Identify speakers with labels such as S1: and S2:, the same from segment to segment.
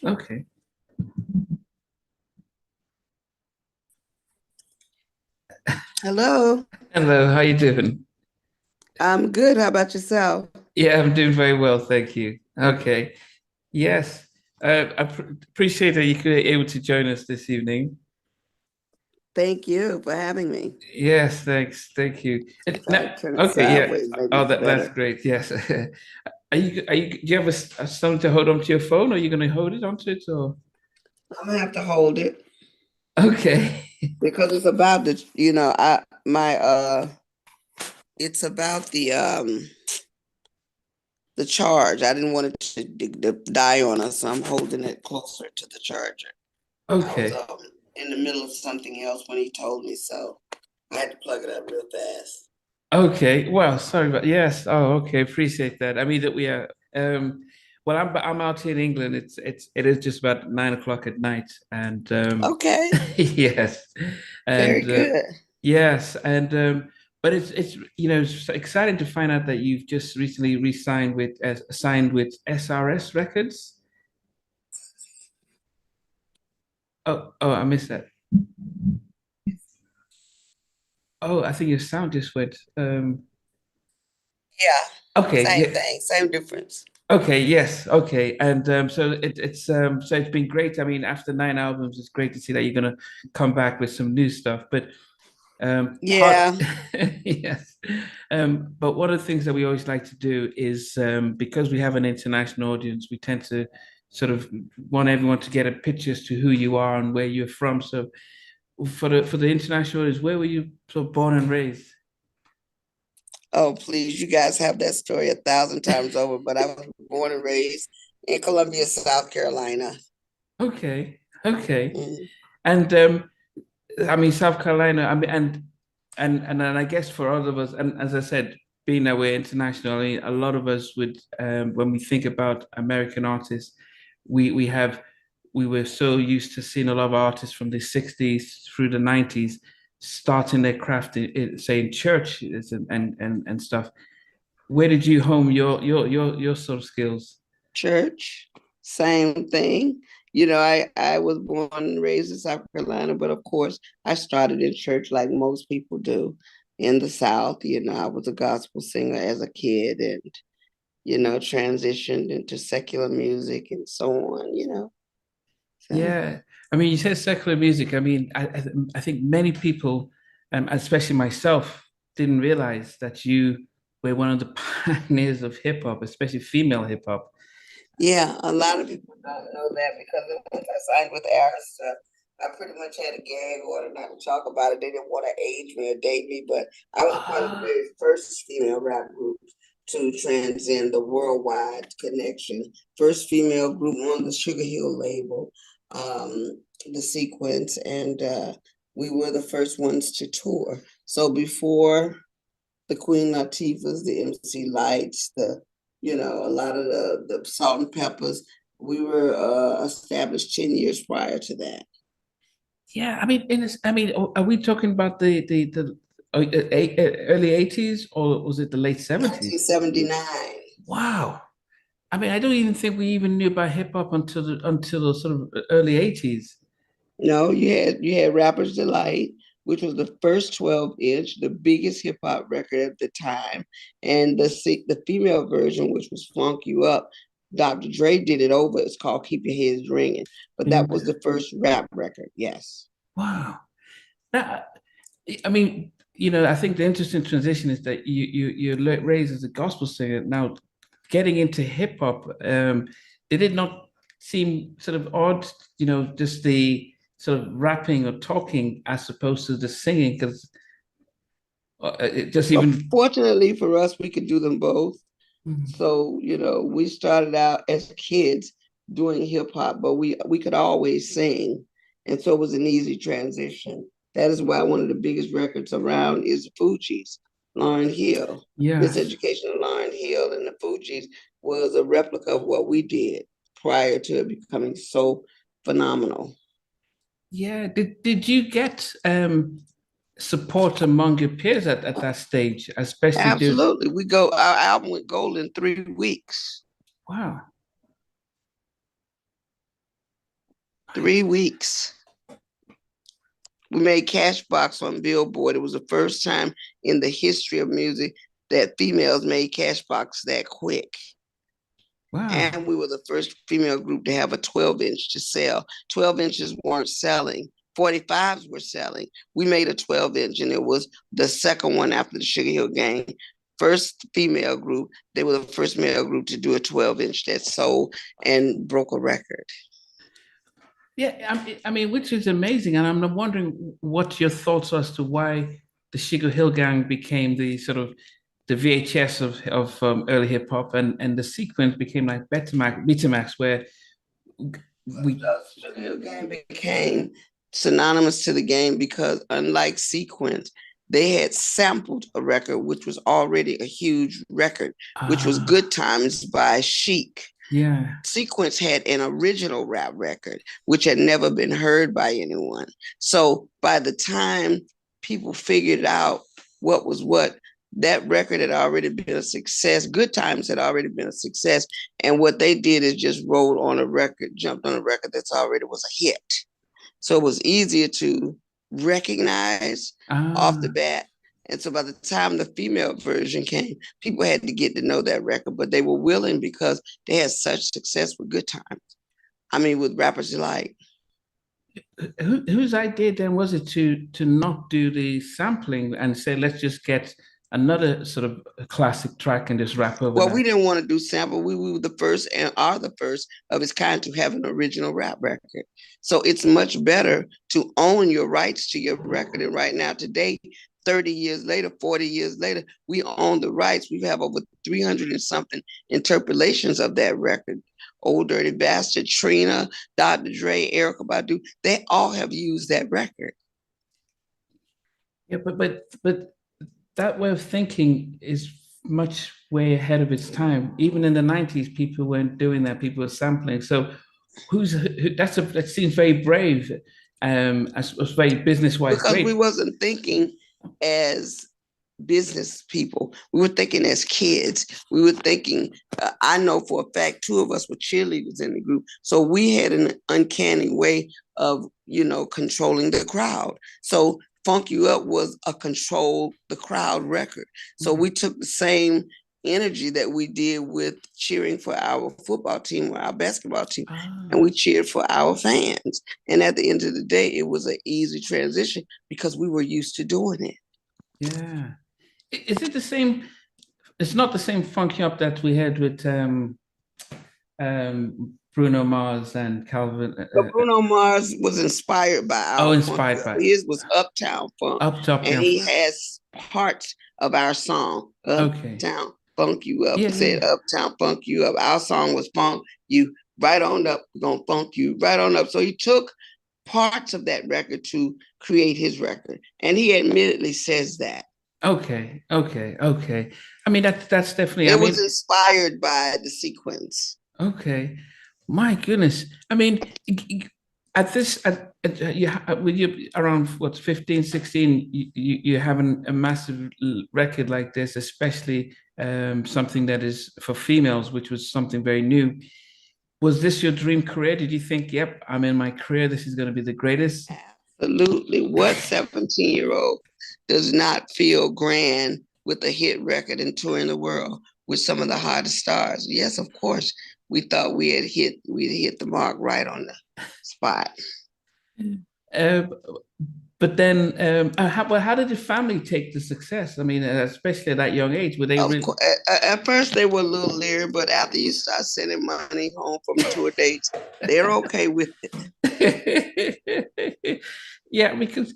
S1: Okay.
S2: Hello,
S1: Hello, how you doing?
S2: I'm good. How about yourself?
S1: Yeah, I'm doing very well, thank you. Okay. Yes. Appreciate that you could be able to join us this evening.
S2: Thank you for having me.
S1: Yes, thanks. Thank you.
S2: If I turn it
S1: Okay, yeah.
S2: sideways, maybe
S1: Oh,
S2: it's
S1: that's
S2: better.
S1: great. Yes. Do you have something to hold onto your phone, or are you going to hold it onto it, or?
S2: I'm gonna have to hold it
S1: Okay.
S2: because it's about it's about the charge. I didn't want it to die on us, so I'm holding it closer to the charger. I was
S1: Okay.
S2: in the middle of something else when he told me, so I had to plug it up real fast.
S1: Okay. Well, sorry, but yes. Oh, okay. Appreciate that. I mean that we are. Well, I'm out here in England. It is just about 9 o'clock at night, and
S2: Okay,
S1: yes,
S2: very
S1: and
S2: good.
S1: yes, and but it's it's exciting to find out that you've just recently re-signed with signed with SRS Records. Oh, I missed that. Oh, I think your sound just went.
S2: Yeah,
S1: Okay,
S2: same
S1: yeah.
S2: thing, same difference.
S1: Okay, yes, okay, and so it's been great. I mean, after 9 albums, it's great to see that you're gonna come back with some new stuff. But part
S2: Yeah.
S1: yes, but one of the things that we always like to do is because we have an international audience, we tend to sort of want everyone to get a picture as to who you are and where you're from. So for the international audience, where were you sort of born and raised?
S2: Oh, please, you guys have that story 1,000 times over, but I was born and raised in Columbia, South Carolina.
S1: Okay, okay,
S2: Mm.
S1: and I mean, South Carolina. I mean, and then I guess for all of us, and as I said, being that we're international, I mean, a lot of us would, when we think about American artists, we have we were so used to seeing a lot of artists from the '60s through the '90s starting their craft say in churches and stuff. Where did you home your sort of skills?
S2: Church, same thing. I was born and raised in South Carolina, but of course, I started in church like most people do in the South. I was a gospel singer as a kid and, transitioned into secular music and so on. So,
S1: Yeah, I mean, you said secular music. I mean, I think many people, especially myself, didn't realize that you were one of the pioneers of hip hop, especially female hip hop.
S2: yeah, a lot of people don't know that because once I signed with Arista, I pretty much had a gag order not to talk about it. They didn't want to age me or date me, but I was part of the
S1: Ah,
S2: very first female rap group to transcend the worldwide connection. First female group on the Sugar Hill label, the sequence, and we were the first ones to tour. So before the Queen Latifahs, the MC Lights, a lot of the Salt and Peppers. We were established 10 years prior to that.
S1: yeah. I mean, I mean, are we talking about early '80s or was it the late '70s?
S2: 1979.
S1: Wow. I mean, I don't even think we even knew about hip hop until the sort of early '80s.
S2: No, you had Rapper's Delight, which was the first 12-inch, the biggest hip hop record at the time, and the female version, which was Funk You Up. Dr. Dre did it over. It's called Keep Your Heads Ringing, but that was the first rap record. Yes.
S1: Wow. Now, I mean, I think the interesting transition is that you're raised as a gospel singer. Now, getting into hip hop, did it not seem sort of odd? Just the sort of rapping or talking as opposed to the singing, because it just
S2: Well,
S1: even.
S2: fortunately for us, we could do them both.
S1: Mhm.
S2: So, we started out as kids doing hip hop, but we could always sing. And so it was an easy transition. That is why one of the biggest records around is the Fugees, Lauryn Hill.
S1: Yes.
S2: Miseducation of Lauryn Hill and the Fugees was a replica of what we did prior to it becoming so phenomenal.
S1: Yeah. Did you get support among your peers at that stage, especially during?
S2: Absolutely. Our album went gold in 3 weeks.
S1: Wow.
S2: 3 weeks. We made Cashbox on Billboard. It was the first time in the history of music that females made Cashbox that quick.
S1: Wow.
S2: And we were the first female group to have a 12-inch to sell. 12 inches weren't selling. 45s were selling. We made a 12-inch, and it was the second one after the Sugar Hill Gang. First female group. They were the first male group to do a 12-inch that sold and broke a record.
S1: Yeah, I mean, which is amazing. And I'm wondering what your thoughts are as to why the Sugar Hill Gang became the sort of the VHS of early hip hop, and the sequence became like Betamax, where we
S2: Sugar Hill Gang became synonymous to the game because unlike Sequence, they had sampled a record which was already a huge record, which was Good Times by Chic.
S1: Yeah.
S2: Sequence had an original rap record, which had never been heard by anyone. So by the time people figured out what was what, that record had already been a success. Good Times had already been a success. And what they did is just rolled on a record, jumped on a record that's already was a hit. So it was easier to recognize off the bat. And so by the time the female version came, people had to get to know that record, but they were willing because they had such success with Good Times. I mean, with rappers alike.
S1: Whose idea then was it to not do the sampling and say, let's just get another sort of classic track and just rap over
S2: Well,
S1: that?
S2: we didn't want to do sample. We were the first and are the first of its kind to have an original rap record. So it's much better to own your rights to your record. And right now, today, 30 years later, 40 years later, we own the rights. We have over 300 and something interpolations of that record. Old Dirty Bastard, Trina, Dr. Dre, Erykah Badu, they all have used that record.
S1: Yeah, but that way of thinking is much way ahead of its time. Even in the 90s, people weren't doing that. People were sampling. So that seems very brave, as very business-wise
S2: because
S1: great.
S2: we wasn't thinking as business people. We were thinking as kids. We were thinking, I know for a fact, two of us were cheerleaders in the group. So we had an uncanny way of, controlling the crowd. So Funk You Up was a control the crowd record. So we took the same energy that we did with cheering for our football team or our basketball team, and we cheered for our fans. And at the end of the day, it was an easy transition because we were used to doing it.
S1: Yeah. Is it the same? It's not the same Funk You Up that we had with Bruno Mars and Calvin.
S2: But Bruno Mars was inspired by our
S1: inspired
S2: funk.
S1: by
S2: His was Uptown Funk. And he has parts of our song, Uptown Funk You Up. It said Uptown Funk You Up. Our song was Funk You Right On Up. We're going to funk you right on up. So he took parts of that record to create his record. And he admittedly says that.
S1: Okay. I mean, that's definitely.
S2: It was inspired by the sequence.
S1: Okay. My goodness. I mean, with you around what 15, 16, you're having a massive record like this, especially something that is for females, which was something very new. Was this your dream career? Did you think, yep, I'm in my career, this is going to be the greatest?
S2: Absolutely. What 17-year-old does not feel grand with a hit record and touring the world with some of the hottest stars? Yes, of course. We thought we'd hit the mark right on the spot.
S1: But then, how did your family take the success? I mean, especially at that young age, were they really...
S2: At first, they were a little leery, but after you start sending money home from tour dates, they're okay with
S1: it. Yeah, because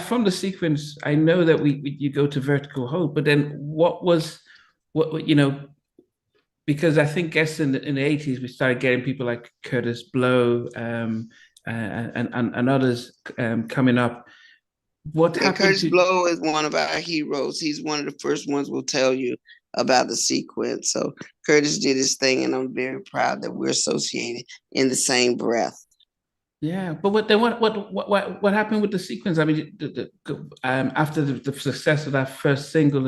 S1: from the sequence, I know that you go to Vertical Hold, but then what because I think in the 80s we started getting people like Curtis Blow and others coming up. What happened?
S2: Curtis Blow is one of our heroes. He's one of the first ones we'll tell you about the sequence. So Curtis did his thing, and I'm very proud that we're associated in the same breath.
S1: Yeah, but what happened with the sequence? I mean, after the success of that first single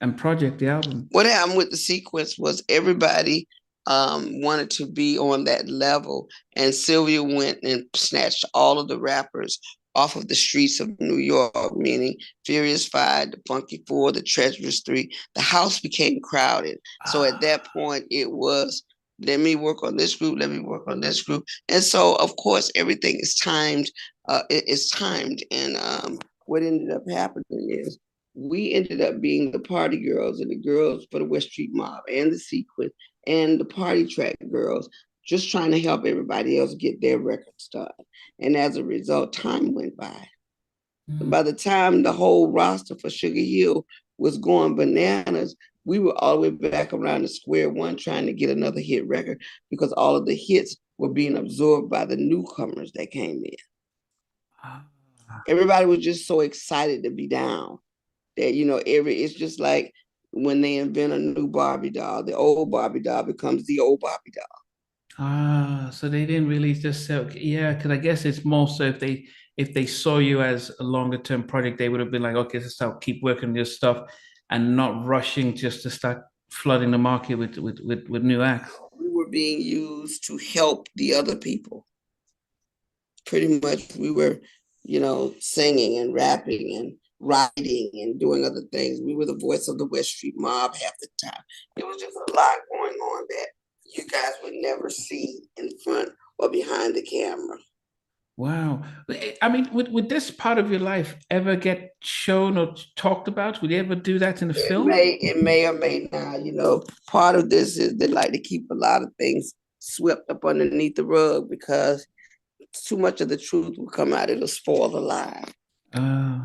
S1: and project, the album.
S2: What happened with the sequence was everybody wanted to be on that level. And Sylvia went and snatched all of the rappers off of the streets of New York, meaning Furious Five, the Funky Four, the Treacherous Three. The house became crowded. So at that point, it was let me work on this group, let me work on this group. And so, of course, everything is timed. It's timed. And what ended up happening is we ended up being the party girls and the girls for the West Street Mob and the Sequin and the party track girls, just trying to help everybody else get their records done. And as a result, time went by. By the time the whole roster for Sugar Hill was going bananas, we were all the way back around the square one trying to get another hit record because all of the hits were being absorbed by the newcomers that came in. Everybody was just so excited to be down that it's just like when they invent a new Barbie doll, the old Barbie doll becomes the old Barbie doll.
S1: So they didn't really just say, okay, yeah, because I guess it's more so if they saw you as a longer term project, they would have been like, okay, so start keep working on your stuff and not rushing just to start flooding the market with new acts.
S2: We were being used to help the other people. Pretty much we were, singing and rapping and writing and doing other things. We were the voice of the West Street Mob half the time. It was just a lot going on that you guys would never see in front or behind the camera.
S1: Wow. I mean, would this part of your life ever get shown or talked about? Would you ever do that in a film?
S2: It may or may not. Part of this is they like to keep a lot of things swept up underneath the rug because too much of the truth will come out. It'll spoil the lie.
S1: Uh,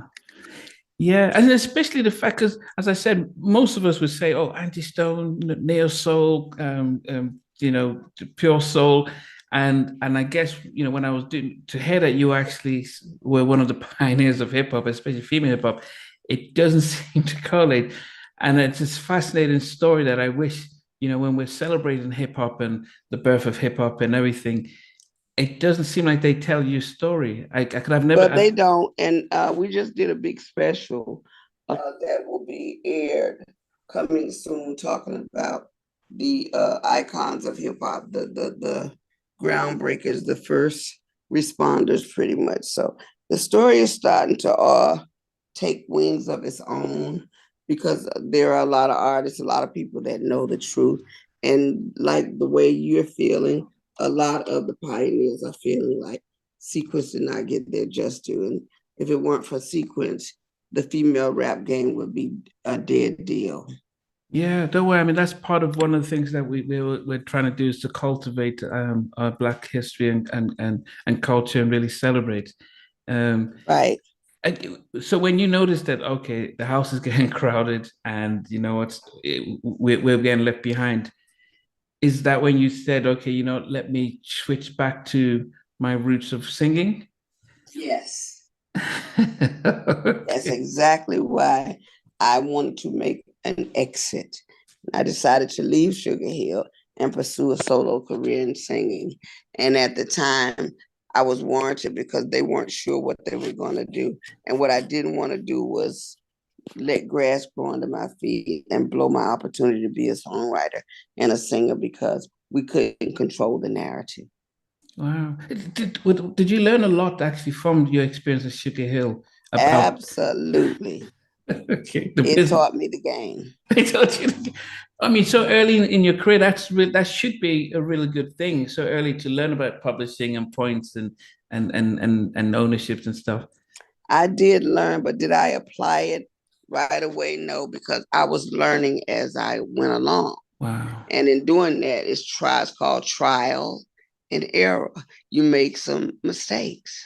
S1: yeah, and especially the fact, because as I said, most of us would say, "Oh, Angie Stone, neo soul, pure soul," and I guess when I was doing to hear that you actually were one of the pioneers of hip hop, especially female hip hop, it doesn't seem to correlate, and it's this fascinating story that I wish when we're celebrating hip hop and the birth of hip hop and everything, it doesn't seem like they tell you a story. I could have never.
S2: But they don't, and we just did a big special that will be aired coming soon, talking about the icons of hip hop, the groundbreakers, the first responders, pretty much. So the story is starting to take wings of its own because there are a lot of artists, a lot of people that know the truth, and like the way you're feeling, a lot of the pioneers are feeling like Sequence did not get their just due. And if it weren't for Sequence, the female rap game would be a dead deal.
S1: Yeah, don't worry. I mean, that's part of one of the things that we're trying to do is to cultivate our Black history and culture and really celebrate.
S2: Right.
S1: So when you notice that, okay, the house is getting crowded and we're getting left behind, is that when you said, okay, let me switch back to my roots of singing?
S2: Yes.
S1: Okay.
S2: That's exactly why I wanted to make an exit. I decided to leave Sugar Hill and pursue a solo career in singing. And at the time, I was warranted because they weren't sure what they were going to do. And what I didn't want to do was let grass grow under my feet and blow my opportunity to be a songwriter and a singer because we couldn't control the narrative.
S1: Wow. Did you learn a lot actually from your experience at Sugar Hill about
S2: Absolutely.
S1: okay, the
S2: It
S1: business?
S2: taught me the game.
S1: I told you. I mean, so early in your career, that should be a really good thing. So early to learn about publishing and points and ownerships and stuff.
S2: I did learn, but did I apply it right away? No, because I was learning as I went along.
S1: Wow.
S2: And in doing that, it's called trial and error. You make some mistakes.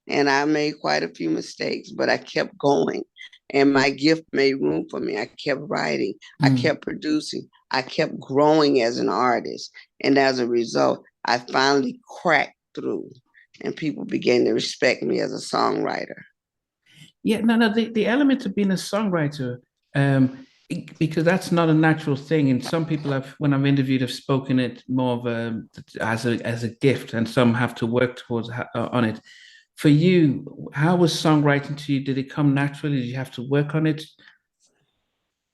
S2: And I made quite a few mistakes, but I kept going. And my gift made room for me. I kept writing, I
S1: Mm.
S2: kept producing, I kept growing as an artist. And as a result, I finally cracked through and people began to respect me as a songwriter.
S1: Yeah, no. The element of being a songwriter, because that's not a natural thing. And some people have, when I've interviewed, have spoken it more of as a gift, and some have to work towards on it. For you, how was songwriting to you? Did it come naturally? Did you have to work on it?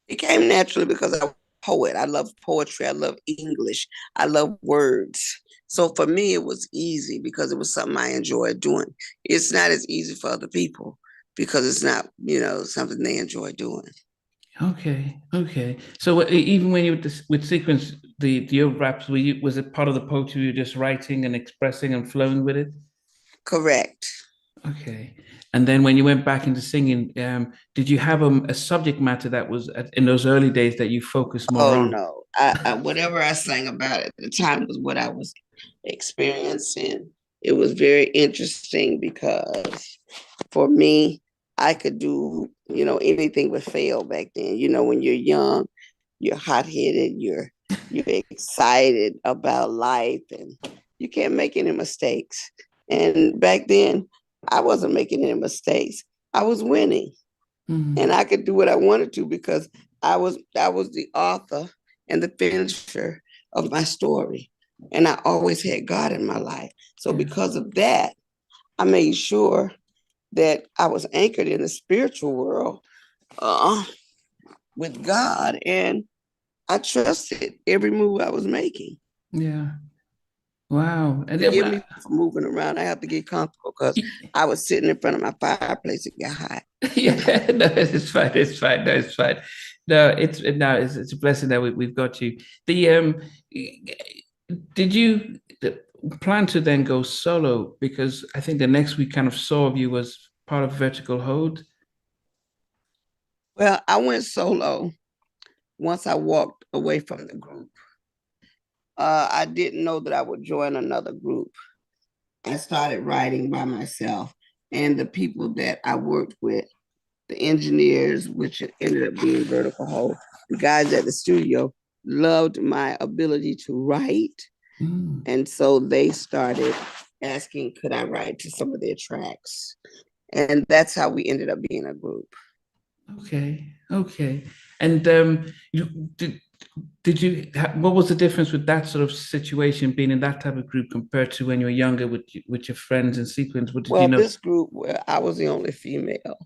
S2: It came naturally because I poet. I love poetry. I love English. I love words. So for me, it was easy because it was something I enjoyed doing. It's not as easy for other people because it's not, something they enjoy doing.
S1: Okay, okay. So even when you with sequence the old raps, was it part of the poetry you were just writing and expressing and flowing with it?
S2: Correct.
S1: Okay. And then when you went back into singing, did you have a subject matter that was in those early days that you focused more
S2: Oh
S1: on?
S2: no. Whatever I sang about at the time was what I was experiencing. It was very interesting because for me, I could do, anything but fail back then. When you're young, you're hot-headed, you're excited about life and you can't make any mistakes. And back then, I wasn't making any mistakes. I was winning and
S1: Mm,
S2: I could do what I wanted to because I was the author and the finisher of my story. And I always had God in my life. So
S1: yeah,
S2: because of that, I made sure that I was anchored in the spiritual world uh, with God, and I trusted every move I was making.
S1: yeah. Wow. And
S2: Forgive me for moving around. I have to get comfortable because
S1: yeah,
S2: I was sitting in front of my fireplace. It got hot.
S1: no, it's fine. It's fine. No, it's fine. No, it's a blessing that we've got you. The did you plan to then go solo? Because I think the next we kind of saw of you was part of Vertical Hold.
S2: Well, I went solo once I walked away from the group. I didn't know that I would join another group. I started writing by myself, and the people that I worked with, the engineers, which ended up being Vertical Hold, the guys at the studio loved my ability to write.
S1: Mm,
S2: And so they started asking, could I write to some of their tracks? And that's how we ended up being a group.
S1: okay, okay. And you did you what was the difference with that sort of situation being in that type of group compared to when you were younger with your friends in sequence? What did you
S2: Well,
S1: know?
S2: this group where I was the only female,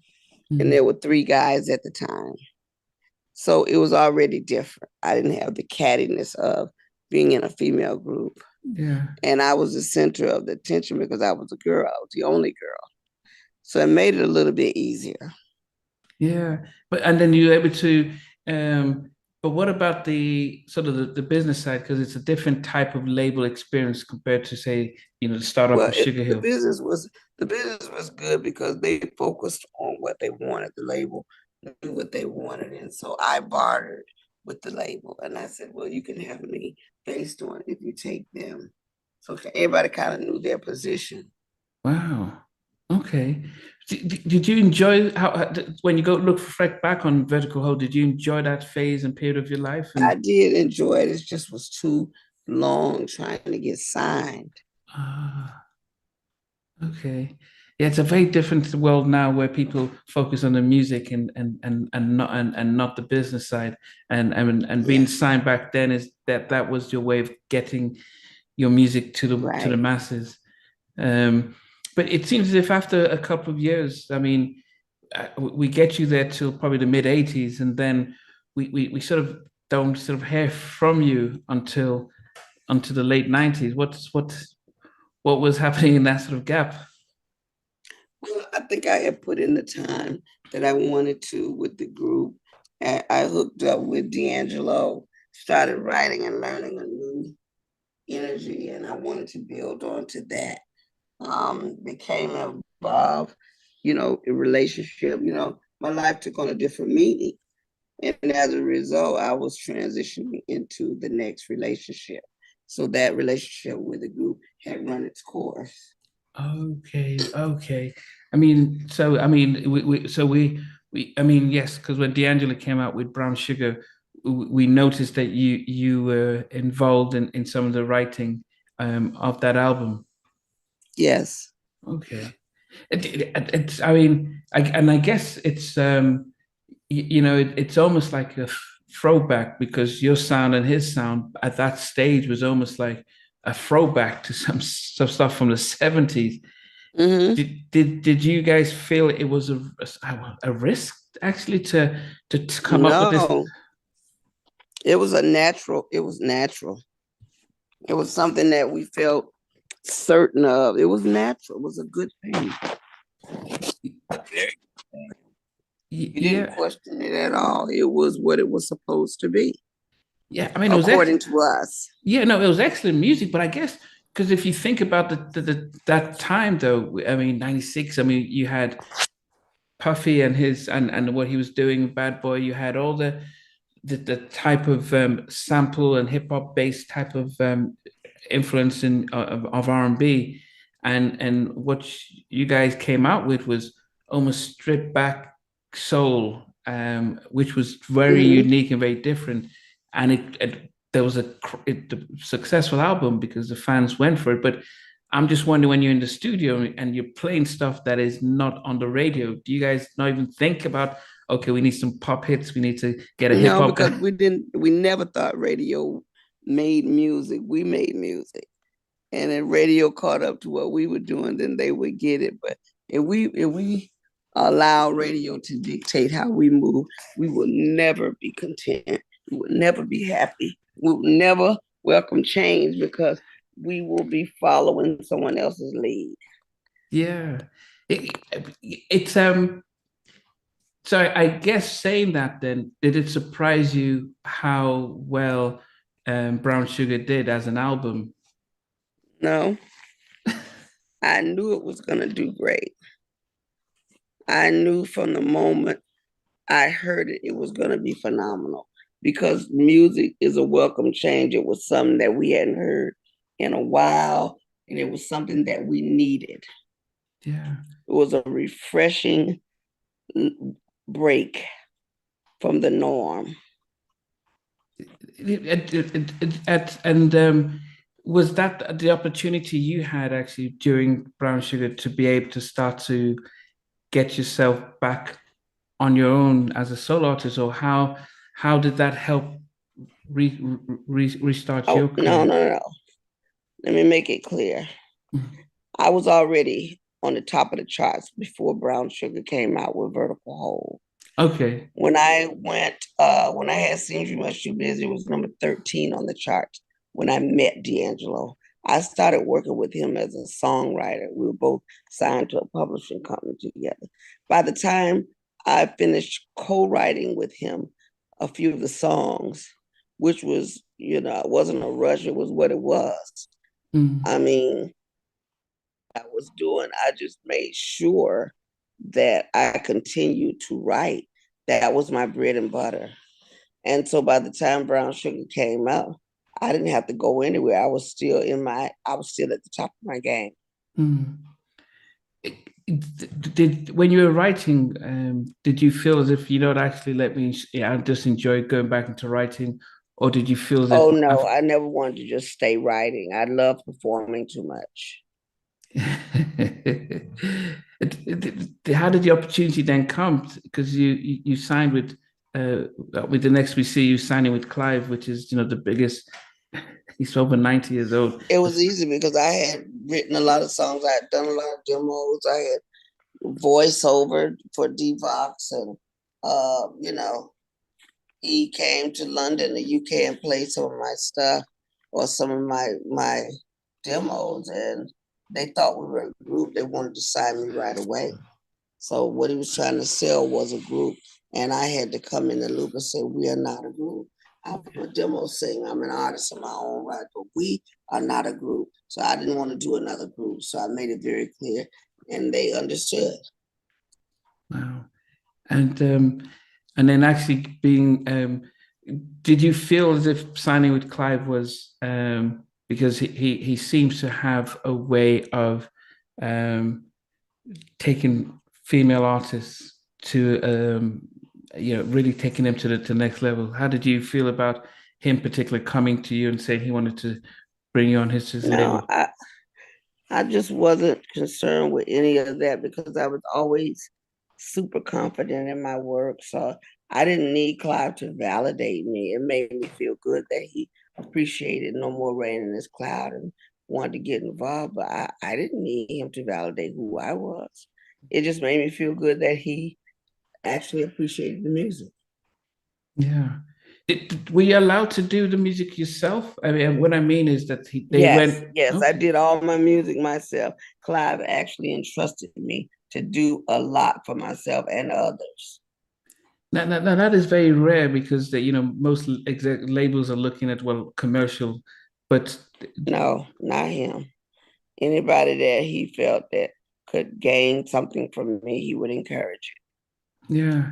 S2: and
S1: Mm,
S2: there were three guys at the time. So it was already different. I didn't have the cattiness of being in a female group.
S1: yeah.
S2: And I was the center of the attention because I was a girl. I was the only girl. So it made it a little bit easier.
S1: Yeah, but and then you're able to, but what about the sort of the business side? Because it's a different type of label experience compared to say, the startup
S2: Well,
S1: of Sugar
S2: the
S1: Hill.
S2: business was good because they focused on what they wanted. The label knew what they wanted, and so I bartered with the label, and I said, "Well, you can have me based on if you take them." So everybody kind of knew their position.
S1: Wow. Okay. Did you enjoy when you go reflect back on Vertical Hold, did you enjoy that phase and period of your life?
S2: I
S1: And
S2: did enjoy it. It just was too long trying to get signed.
S1: ah, okay. Yeah, it's a very different world now where people focus on the music and not the business side. And being
S2: Yeah,
S1: signed back then is that was your way of getting your music to the
S2: right.
S1: masses. Um, but it seems as if after a couple of years, I mean, we get you there till probably the mid '80s, and then we sort of don't sort of hear from you until the late '90s. What was happening in that sort of gap?
S2: Well, I think I had put in the time that I wanted to with the group. I hooked up with D'Angelo, started writing and learning a new energy, and I wanted to build on to that. Became involved, in relationship. My life took on a different meaning. And as a result, I was transitioning into the next relationship. So that relationship with the group had run its course.
S1: Okay, okay. I mean, so I mean, I mean, yes, because when D'Angelo came out with Brown Sugar, we noticed that you were involved in some of the writing of that album.
S2: Yes.
S1: Okay. It's, I mean, and I guess it's, it's almost like a throwback because your sound and his sound at that stage was almost like a throwback to some stuff from the 70s.
S2: Hmm.
S1: Did you guys feel it was a risk actually to come up with this?
S2: No, It was a natural, it was natural. It was something that we felt certain of. It was natural. It was a good thing. You didn't
S1: Yeah,
S2: question it at all. It was what it was supposed to be,
S1: yeah. I mean, it was
S2: according
S1: excellent.
S2: to us.
S1: Yeah, no, it was excellent music. But I guess because if you think about that time, though, I mean, '96. I mean, you had Puffy and his and what he was doing, Bad Boy. You had all the type of sample and hip hop based type of influence of R&B, and what you guys came out with was almost stripped back soul, which was very
S2: Mm-hmm.
S1: unique and very different, and it there was a successful album because the fans went for it, but. I'm just wondering when you're in the studio and you're playing stuff that is not on the radio, do you guys not even think about, okay, we need some pop hits, we need to get a hip
S2: No,
S1: hop
S2: because
S1: guy?
S2: we never thought radio made music. We made music. And then radio caught up to what we were doing, then they would get it. But if we allow radio to dictate how we move, we will never be content. We will never be happy. We will never welcome change because we will be following someone else's lead.
S1: Yeah. It, it's so I guess saying that then, did it surprise you how well Brown Sugar did as an album?
S2: No, I knew it was gonna do great. I knew from the moment I heard it, it was going to be phenomenal because music is a welcome change. It was something that we hadn't heard in a while, and it was something that we needed.
S1: Yeah.
S2: It was a refreshing break from the norm.
S1: And was that the opportunity you had actually during Brown Sugar to be able to start to get yourself back on your own as a solo artist, or how did that help restart your
S2: Oh, no,
S1: career?
S2: no, no. Let me make it clear. I was already on the top of the charts before Brown Sugar came out with Vertical Hold.
S1: Okay.
S2: When I had Seems You Much Too Busy, it was number 13 on the chart when I met D'Angelo. I started working with him as a songwriter. We were both signed to a publishing company together. By the time I finished co-writing with him a few of the songs, which was, it wasn't a rush, it was what it was.
S1: Mm,
S2: I mean, I was doing, I just made sure that I continued to write. That was my bread and butter. And so by the time Brown Sugar came out, I didn't have to go anywhere. I was still at the top of my game.
S1: mm. Did when you were writing, did you feel as if you don't actually let me? Yeah, I just enjoy going back into writing, or did you feel as if
S2: Oh no, I never wanted to just stay writing. I love performing too much.
S1: How did the opportunity then come? Because you signed with the next we see you signing with Clive, which is the biggest. He's over 90 years old.
S2: It was easy because I had written a lot of songs. I had done a lot of demos. I had voiceover for Divox, and he came to London, the UK, and played some of my stuff or some of my demos, and they thought we were a group. They wanted to sign me right away. So what he was trying to sell was a group, and I had to come in the loop and say we are not a group. I'm a demo singer. I'm an artist in my own right, but we are not a group. So I didn't want to do another group. So I made it very clear, and they understood.
S1: Wow. And then actually being did you feel as if signing with Clive was because he seems to have a way of um, taking female artists to really taking them to the next level. How did you feel about him particularly coming to you and saying he wanted to bring you on his
S2: No,
S1: label?
S2: I just wasn't concerned with any of that because I was always super confident in my work. So I didn't need Clive to validate me. It made me feel good that he appreciated No More Rain in This Cloud and wanted to get involved. But I didn't need him to validate who I was. It just made me feel good that he actually appreciated the music.
S1: Yeah. Were you allowed to do the music yourself? I mean, what I mean is that they
S2: Yes,
S1: went,
S2: yes, I
S1: okay.
S2: did all my music myself. Clive actually entrusted me to do a lot for myself and others.
S1: Now that is very rare because most labels are looking at well commercial, but
S2: No, not him. Anybody that he felt that could gain something from me, he would encourage
S1: yeah,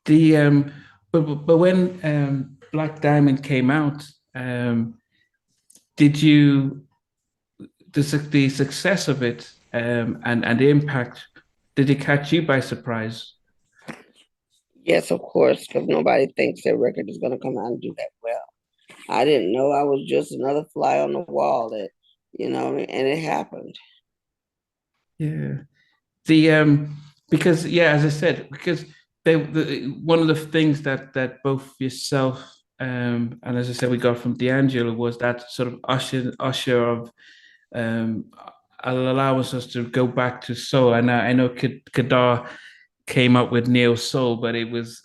S1: the but when Black Diamond came out, did you the success of it and the impact, did it catch you by surprise?
S2: it. Yes, of course, because nobody thinks their record is going to come out and do that well. I didn't know I was just another fly on the wall that, and it happened.
S1: Yeah. The because yeah, as I said, because one of the things that both yourself and as I said we got from D'Angelo was that sort of usher of um allows us to go back to soul. And I know Kadar came up with neo soul, but it was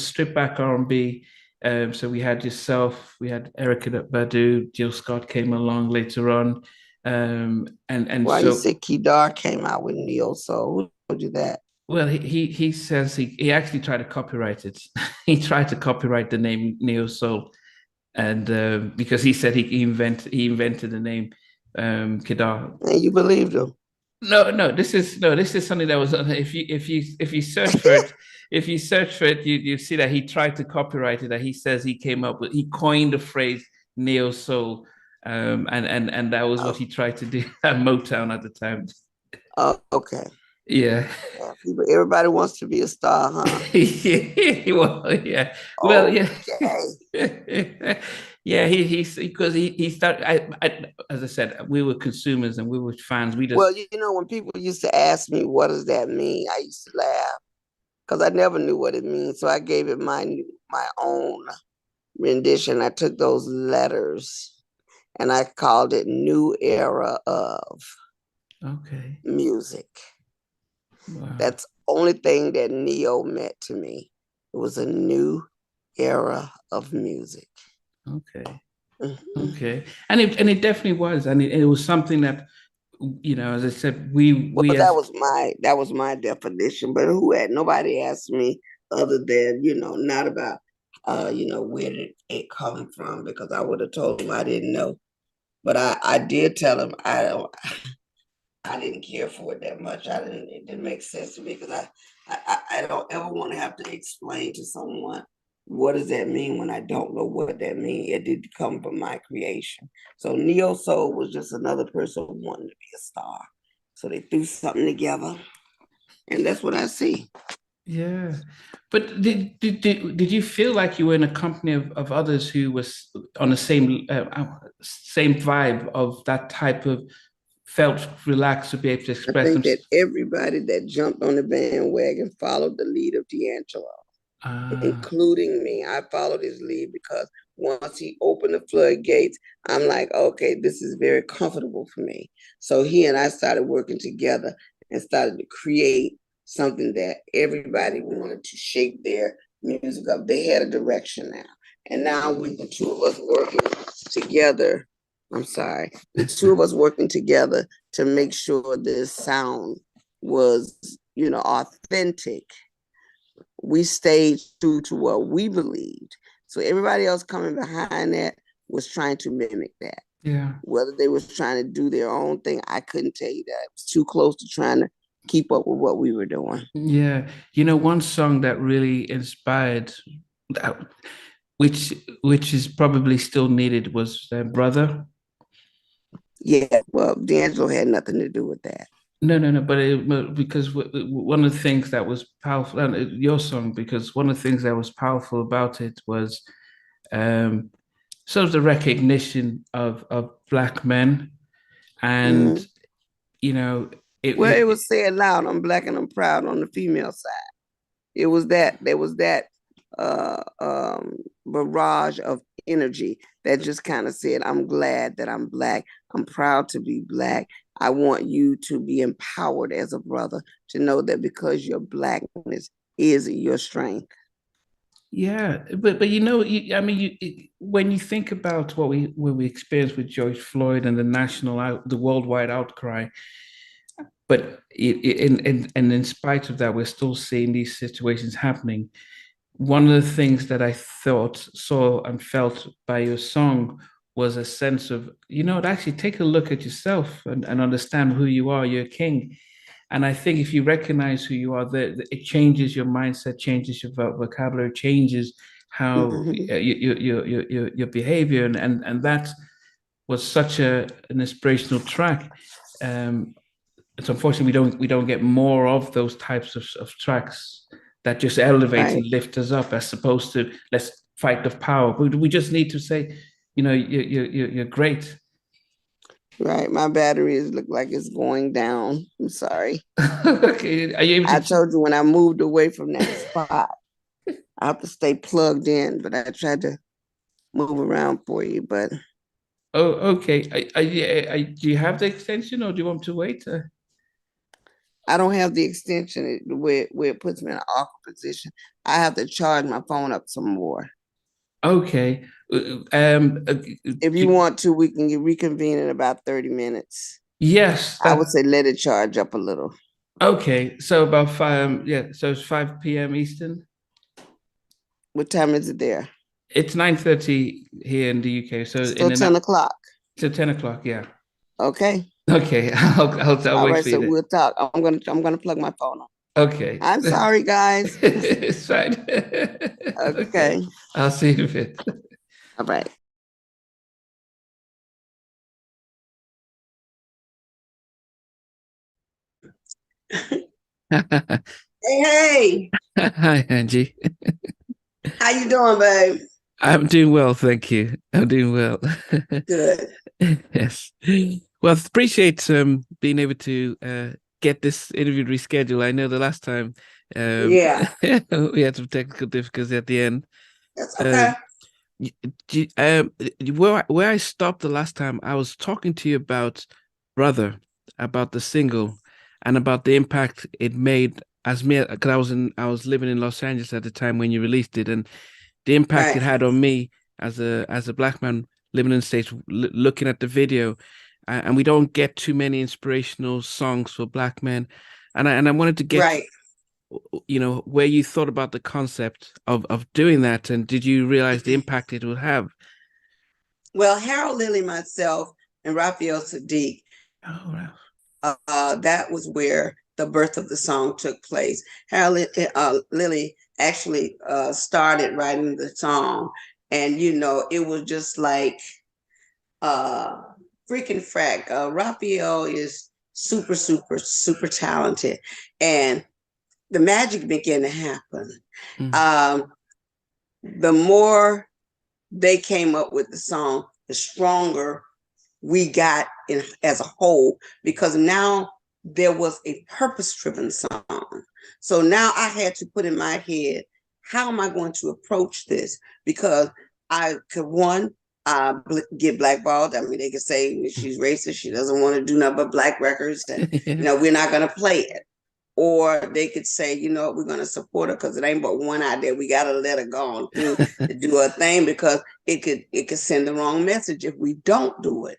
S1: stripped back R&B. So we had yourself, we had Erica Badu, Jill Scott came along later on, and
S2: Why you
S1: so
S2: said Kedar came out with Neo Soul? Who told you that?
S1: well, he says he actually tried to copyright it. He tried to copyright the name Neo Soul, and because he said he invented the name Kedar.
S2: And you believed him.
S1: No, this is something that was if you search for it, you see that he tried to copyright it. That he says he coined the phrase Neo Soul, and that was what
S2: Oh,
S1: he tried to do at Motown at the time.
S2: oh, okay.
S1: Yeah.
S2: Yeah, everybody wants to be a star, huh?
S1: Well, yeah. Well, yeah.
S2: Okay.
S1: Yeah, he's because he started. As I said, we were consumers and we were fans. We
S2: Well,
S1: just
S2: when people used to ask me, what does that mean? I used to laugh because I never knew what it means. So I gave it my own rendition. I took those letters and I called it New Era of
S1: okay.
S2: Music.
S1: Wow.
S2: That's only thing that Neo meant to me. It was a new era of music.
S1: Okay.
S2: Mhm.
S1: Okay. And it definitely was, and it was something that as I said, we
S2: Well,
S1: we
S2: that
S1: as
S2: was my definition. But who had nobody asked me other than not about where did it come from, because I would have told him I didn't know. But I did tell him I didn't care for it that much. It didn't make sense to me because I don't ever want to have to explain to someone what does that mean when I don't know what that means. It did come from my creation. So Neo Soul was just another person wanting to be a star. So they threw something together, and that's what I see.
S1: yeah. But did you feel like you were in a company of others who was on the same vibe of that type of felt relaxed to be able to
S2: I
S1: express them?
S2: think that everybody that jumped on the bandwagon followed the lead of D'Angelo,
S1: Ah,
S2: including me. I followed his lead because once he opened the floodgates, I'm like, okay, this is very comfortable for me. So he and I started working together and started to create something that everybody wanted to shape their music up. They had a direction now. And now with the two of us working together, I'm sorry, the two of us working together to make sure this sound was, authentic, we stayed true to what we believed. So everybody else coming behind that was trying to mimic that.
S1: yeah.
S2: Whether they was trying to do their own thing, I couldn't tell you that. It was too close to trying to keep up with what we were doing.
S1: Yeah. One song that really inspired that, which is probably still needed was Brother.
S2: Yeah, well, D'Angelo had nothing to do with that.
S1: No, but because one of the things that was powerful, and your song, because one of the things that was powerful about it was um, sort of the recognition of black men, and
S2: Mhm.
S1: you know, it,
S2: Well, it
S1: it
S2: was said loud, I'm black and I'm proud on the female side. It was that there was that barrage of energy that just kind of said, I'm glad that I'm black. I'm proud to be black. I want you to be empowered as a brother to know that because your blackness is your strength.
S1: Yeah, but you know, I mean, when you think about what we experienced with George Floyd and the the worldwide outcry, but in spite of that, we're still seeing these situations happening. One of the things that I thought, saw, and felt by your song was a sense of, actually take a look at yourself and understand who you are. You're a king. And I think if you recognize who you are, it changes your mindset, changes your vocabulary, changes how
S2: Mhm.
S1: your behavior, and that was such an inspirational track. It's unfortunately we don't get more of those types of tracks that just elevate
S2: Right,
S1: and lift us up, as opposed to let's fight the power. We just need to say, you're great.
S2: right. My batteries look like it's going down. I'm sorry.
S1: Okay, are you able
S2: I
S1: to?
S2: told you when I moved away from that spot, I have to stay plugged in, but I tried to move around for you. But
S1: Oh, okay. Do you have the extension, or do you want to wait?
S2: I don't have the extension where it puts me in an awkward position. I have to charge my phone up some more.
S1: Okay.
S2: If you want to, we can reconvene in about 30 minutes.
S1: Yes,
S2: I would
S1: that
S2: say let it charge up a little.
S1: okay. So about five, yeah. So it's 5 p.m. Eastern.
S2: What time is it there?
S1: It's 9:30 here in the UK. So
S2: So 10 o'clock.
S1: so 10 o'clock. Yeah.
S2: Okay.
S1: Okay. I'll
S2: All
S1: wait
S2: right,
S1: for you
S2: so
S1: then.
S2: we'll talk. I'm gonna plug my phone on.
S1: Okay.
S2: I'm sorry, guys.
S1: It's fine. Okay.
S2: Okay.
S1: I'll see you in a bit.
S2: All right. Hey, hey,
S1: Hi, Angie.
S2: how you doing, babe?
S1: I'm doing well, thank you. I'm doing well.
S2: Good.
S1: Yes. Well, appreciate being able to get this interview rescheduled. I know the last time um
S2: Yeah,
S1: we had some technical difficulties at the end.
S2: that's okay.
S1: Um, y- where I stopped the last time, I was talking to you about Brother, about the single, and about the impact it made as me, because I was living in Los Angeles at the time when you released it, and the impact it
S2: Right,
S1: had on me as a black man living in the States, looking at the video. And we don't get too many inspirational songs for black men. And I wanted to get,
S2: right.
S1: where you thought about the concept of doing that, and did you realize the impact it would have?
S2: Well, Harold Lilly, myself, and Raphael Sadiq,
S1: Oh, wow.
S2: that was where the birth of the song took place. Harold Lilly actually started writing the song, and it was just like uh, freaking frack. Raphael is super, super, super talented, and the magic began to happen.
S1: Mm,
S2: Um, the more they came up with the song, the stronger we got as a whole, because now there was a purpose-driven song. So now I had to put in my head, how am I going to approach this? Because I could, one, get blackballed. I mean, they could say she's racist, she doesn't want to do nothing but black records, and
S1: yeah.
S2: we're not going to play it. Or they could say, we're going to support her because it ain't but one out there. We got to let her go on through to do her thing, because it could send the wrong message if we don't do it.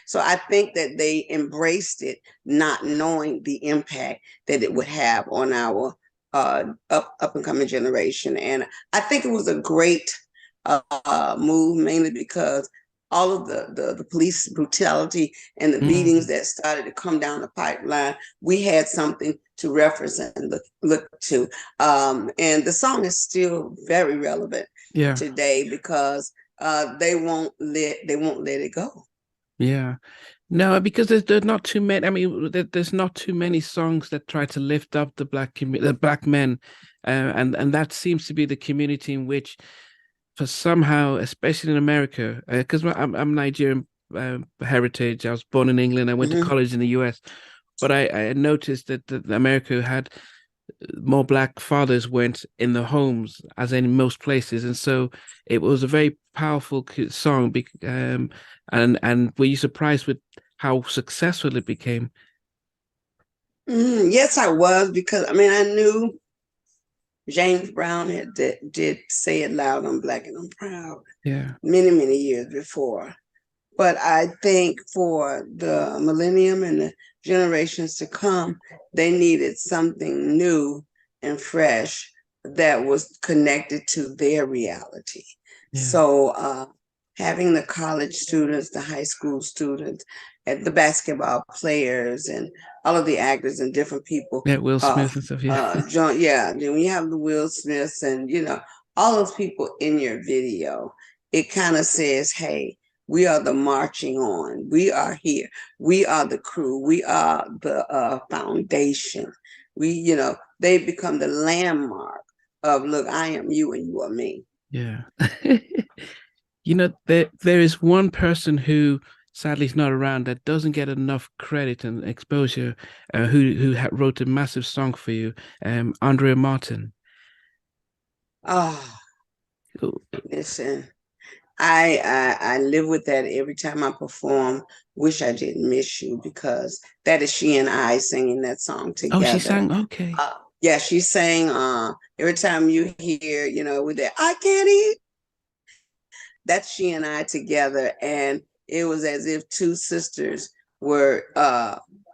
S2: So I think that they embraced it, not knowing the impact that it would have on our up and coming generation. And I think it was a great move, mainly because all of the police brutality and the beatings
S1: Mm,
S2: that started to come down the pipeline, we had something to reference and look to. And the song is still very relevant
S1: yeah.
S2: today, because they won't let it go.
S1: Yeah. No, because there's not too many. I mean, there's not too many songs that try to lift up the black men, and that seems to be the community in which, for somehow, especially in America, because I'm Nigerian heritage. I was born in England. I went to
S2: Mm-hmm.
S1: college in the U.S., but I noticed that America had more black fathers went in the homes as in most places, and so it was a very powerful song. And were you surprised with how successful it became?
S2: Yes, I was, because I mean I knew James Brown did Say It Loud, I'm Black and I'm Proud
S1: Yeah.
S2: many years before. But I think for the millennium and the generations to come, they needed something new and fresh that was connected to their reality.
S1: Yeah.
S2: So having the college students, the high school students, and the basketball players, and all of the actors and different people,
S1: Yeah, Will Smith and stuff. Yeah.
S2: John, yeah. Then we have the Will Smiths, and all those people in your video. It kind of says, "Hey, we are the marching on. We are here. We are the crew. We are the foundation. They become the landmark of, look, I am you and you are me."
S1: Yeah. There is one person who sadly is not around that doesn't get enough credit and exposure, who wrote a massive song for you, Andrea Martin.
S2: Oh,
S1: Oh,
S2: listen, I live with that every time I perform. Wish I didn't miss you, because that is she and I singing that song
S1: oh, she
S2: together.
S1: sang. Okay.
S2: Yeah, she sang every time you hear, with that I can't eat. That's she and I together. And it was as if two sisters were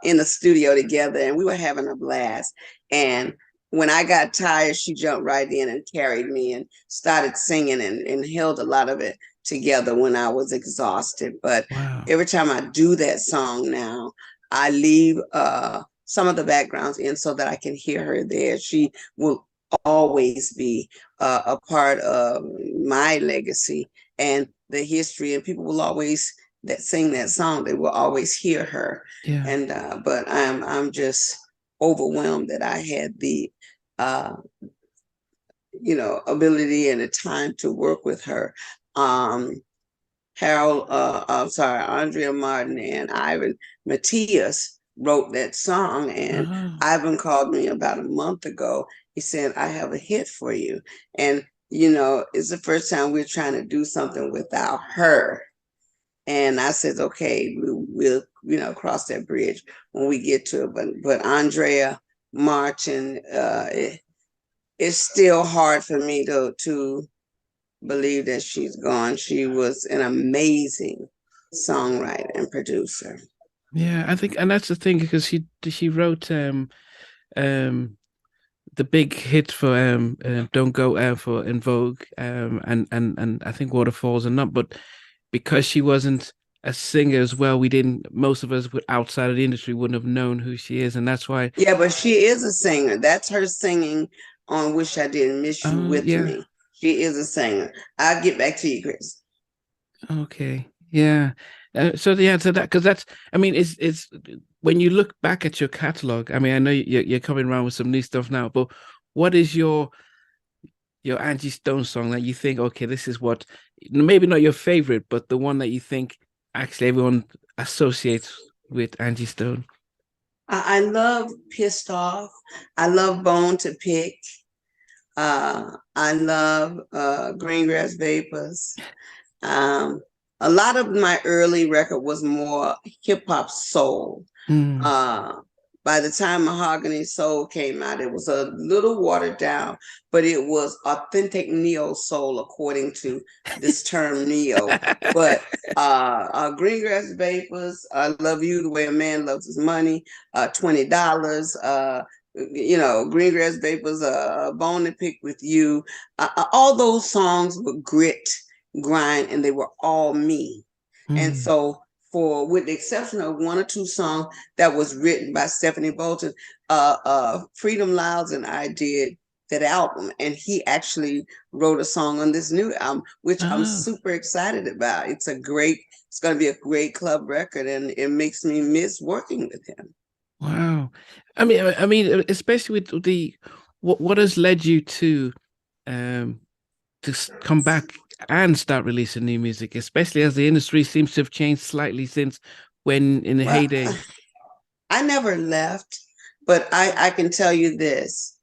S2: in the studio together, and we were having a blast. And when I got tired, she jumped right in and carried me and started singing, and held a lot of it together when I was exhausted. But
S1: Wow.
S2: every time I do that song now, I leave some of the backgrounds in so that I can hear her there. She will always be a part of my legacy and the history, and people will always that sing that song, they will always hear her.
S1: Yeah.
S2: And but I'm just overwhelmed that I had the uh ability and the time to work with her. um I'm sorry, Andrea Martin and Ivan Matias wrote that song, and
S1: Oh,
S2: Ivan called me about a month ago. He said, "I have a hit for you." And it's the first time we're trying to do something without her. And I said, "Okay, we'll cross that bridge when we get to it." But Andrea Martin, it's still hard for me to believe that she's gone. She was an amazing songwriter and producer.
S1: yeah. I think, and that's the thing, because she wrote um the big hit for "Don't Go" for In Vogue, and I think Waterfalls, and not, but because she wasn't a singer as well, we didn't. Most of us outside of the industry wouldn't have known who she is, and that's why.
S2: Yeah, but she is a singer. That's her singing on "Wish I Didn't Miss You" with
S1: Yeah.
S2: me. She is a singer. I'll get back to you, Chris.
S1: Okay. Yeah. So yeah, so that, because that's, I mean, it's when you look back at your catalog. I mean, I know you're coming around with some new stuff now, but what is your Angie Stone song that you think, okay, this is what, maybe not your favorite, but the one that you think actually everyone associates with Angie Stone?
S2: I love "Pissed Off." I love "Bone to Pick." I love "Greengrass Vapors." Um, a lot of my early record was more hip hop soul.
S1: Mm.
S2: Uh, by the time Mahogany Soul came out, it was a little watered down, but it was authentic neo soul, according to this term neo. But Greengrass Vapors, "I Love You the Way a Man Loves His Money," $20. Greengrass Vapors, "Bone to Pick with You." All those songs were grit, grind, and they were all me. And
S1: Mm.
S2: so, with the exception of one or two songs that was written by Stephanie Bolton, Freedom Lyles and I did that album, and he actually wrote a song on this new album, which I'm
S1: Oh,
S2: super excited about. It's going to be a great club record, and it makes me miss working with him.
S1: wow. I mean, especially with what has led you um to come back and start releasing new music, especially as the industry seems to have changed slightly since when in the
S2: Well,
S1: heyday.
S2: I never left, but I can tell you this.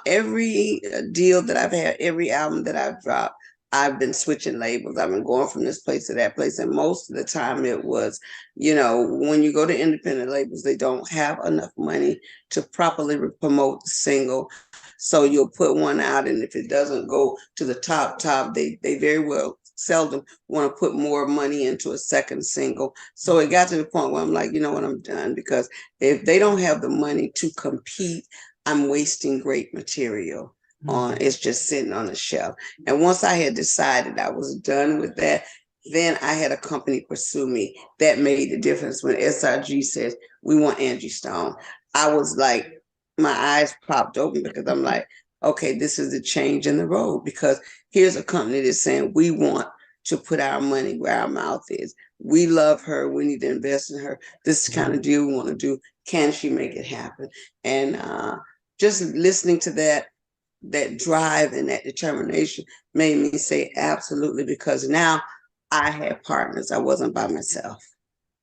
S2: Every deal that I've had, every album that I've dropped, I've been switching labels. I've been going from this place to that place. And most of the time it was, when you go to independent labels, they don't have enough money to properly promote the single. So you'll put one out, and if it doesn't go to the top, they very well seldom want to put more money into a second single. So it got to the point where I'm like, you know what, I'm done, because if they don't have the money to compete, I'm wasting great material on it's just sitting on the shelf. And once I had decided I was done with that, then I had a company pursue me. That made the difference. When SRG says, we want Angie Stone, I was like, my eyes popped open, because I'm like, okay, this is the change in the road, because here's a company that's saying we want to put our money where our mouth is. We love her. We need to invest in her. This is the kind of deal we want to do. Can she make it happen? And just listening to that drive and that determination made me say absolutely, because now I had partners. I wasn't by myself.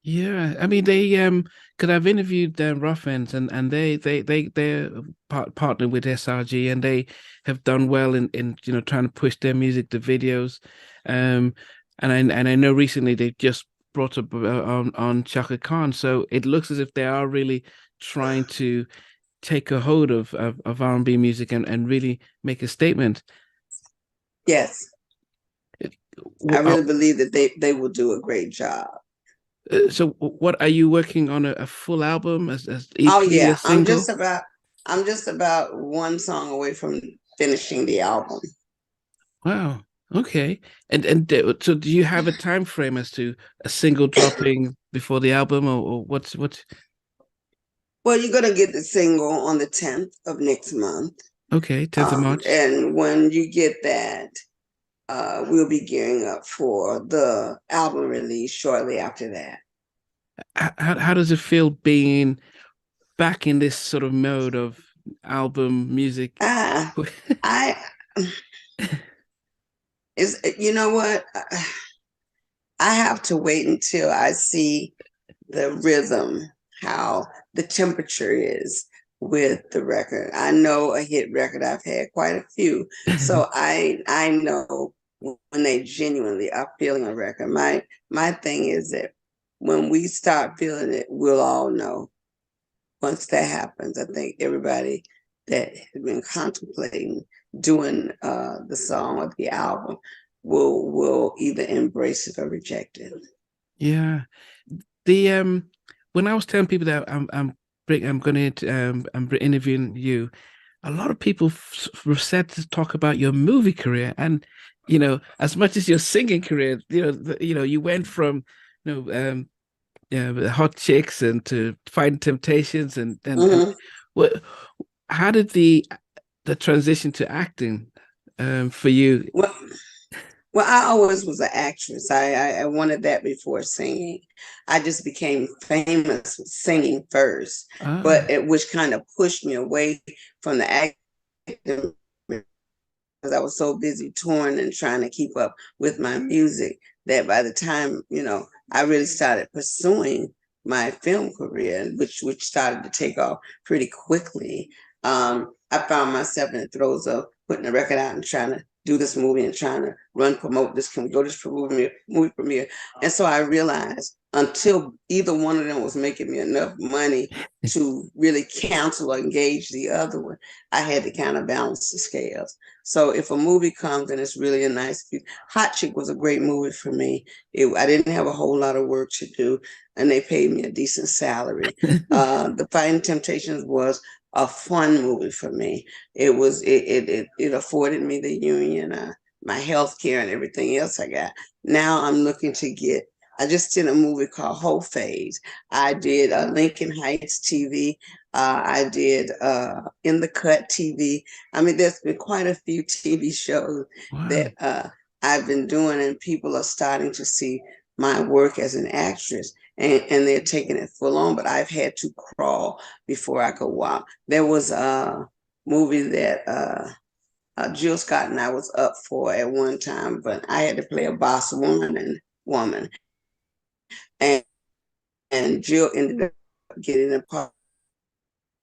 S1: Yeah, I mean they because I've interviewed Rough Ends, and they're partnered with SRG, and they have done well in trying to push their music, the videos, um and I know recently they just brought up on Chaka Khan, so it looks as if they are really trying to take a hold of R&B music and really make a statement.
S2: Yes, I
S1: Uh,
S2: really believe that they will do a great job.
S1: So what are you working on a full album as
S2: Oh
S1: EP, a
S2: yeah,
S1: single?
S2: I'm just about one song away from finishing the album.
S1: Wow. Okay. And so do you have a time frame as to a single dropping before the album, or what's
S2: Well, you're gonna get the single on the 10th of next month.
S1: okay, 10th of March?
S2: And when you get that, we'll be gearing up for the album release shortly after that.
S1: How does it feel being back in this sort of mode of album music?
S2: Ah, I is you know what? I have to wait until I see the rhythm, how the temperature is with the record. I know a hit record, I've had quite a few. So I know when they genuinely are feeling a record. My thing is that when we start feeling it, we'll all know. Once that happens, I think everybody that has been contemplating doing the song or the album will either embrace it or reject it.
S1: Yeah. The when I was telling people that I'm going to I'm interviewing you, a lot of people were said to talk about your movie career, and as much as your singing career, you went from hot chicks and to fighting temptations, and
S2: Mm-hmm.
S1: what how did the transition to acting for you?
S2: Well, well, I always was an actress. I wanted that before singing. I just became famous with singing first,
S1: Ah,
S2: but which kind of pushed me away from the acting, because I was so busy touring and trying to keep up with my music that by the time, I really started pursuing my film career, which started to take off pretty quickly. I found myself in the throes of putting a record out and trying to do this movie and trying to promote this. Can we go to this movie premiere? And so I realized until either one of them was making me enough money to really cancel or engage the other one, I had to kind of balance the scales. So if a movie comes and it's really a nice, Hot Chick was a great movie for me. I didn't have a whole lot of work to do, and they paid me a decent salary. The Fighting Temptations was a fun movie for me. It afforded me the union, my health care, and everything else I got. Now I'm looking to get. I just did a movie called Whole Phase. I did Lincoln Heights TV. I did In the Cut TV. I mean, there's been quite a few TV shows
S1: wow.
S2: that I've been doing, and people are starting to see my work as an actress, and they're taking it full on. But I've had to crawl before I could walk. There was a movie that Jill Scott and I was up for at one time, but I had to play a boss woman, and Jill ended up getting a part.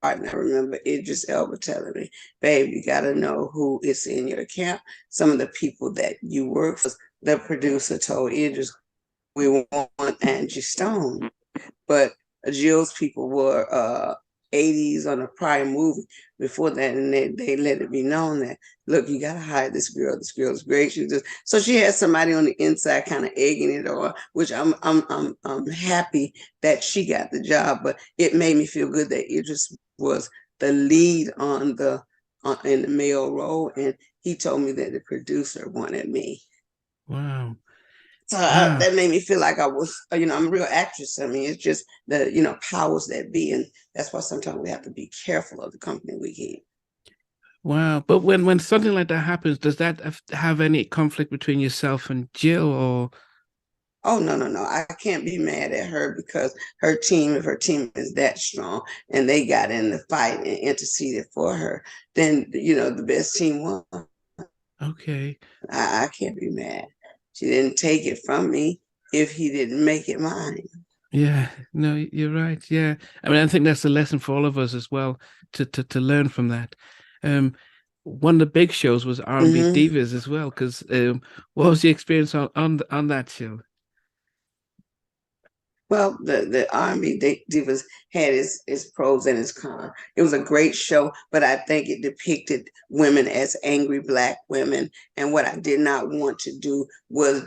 S2: And I remember Idris Elba telling me, babe, you got to know who is in your camp. Some of the people that you work for, the producer told Idris, we want Angie Stone. But Jill's people were 80s on a prior movie. before that, and they let it be known that, look, you gotta hire this girl. This girl is great. She just so she has somebody on the inside kind of egging it on, which I'm happy that she got the job, but it made me feel good that Idris was the lead on the in the male role, and he told me that the producer wanted me.
S1: Wow.
S2: So
S1: Wow.
S2: that made me feel like I was, I'm a real actress. I mean, it's just the, powers that be. And that's why sometimes we have to be careful of the company we keep.
S1: Wow. But when something like that happens, does that have any conflict between yourself and Jill or
S2: Oh, no, no, no. I can't be mad at her because if her team is that strong and they got in the fight and interceded for her, then, the best team won.
S1: okay.
S2: I can't be mad. She didn't take it from me if he didn't make it mine.
S1: Yeah, no, you're right. Yeah. I mean, I think that's a lesson for all of us as well to learn from that. Um, one of the big shows was R&B
S2: Hmm.
S1: Divas as well, because what was the experience on that show?
S2: Well, the R&B Divas had its pros and its cons. It was a great show, but I think it depicted women as angry Black women. And what I did not want to do was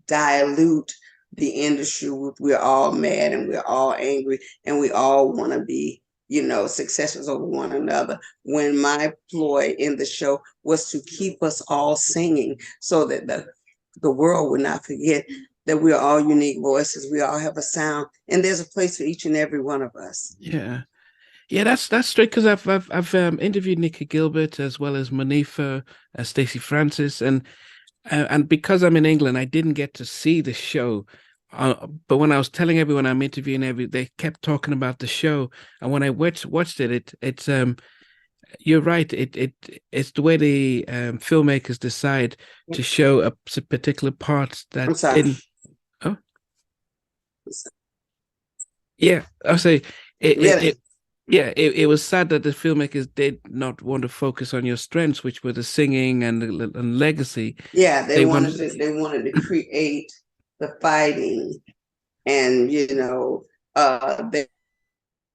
S2: dilute the industry. We're all mad and we're all angry and we all want to be, successors over one another. When my ploy in the show was to keep us all singing so that the world would not forget that we're all unique voices. We all have a sound, and there's a place for each and every one of us.
S1: Yeah. Yeah, that's straight because I've interviewed Nikki Gilbert as well as Monifa, Stacey Francis, and because I'm in England, I didn't get to see the show. But when I was telling everyone I'm interviewing, they kept talking about the show, and when I watched it, it's you're right. It's the way the filmmakers decide to show a particular part that
S2: I'm sorry.
S1: didn't. Oh, yeah, I'll say
S2: Really?
S1: yeah, it was sad that the filmmakers did not want to focus on your strengths, which were the singing and legacy.
S2: Yeah, they
S1: They
S2: wanted
S1: wanted,
S2: to they wanted to create the fighting, and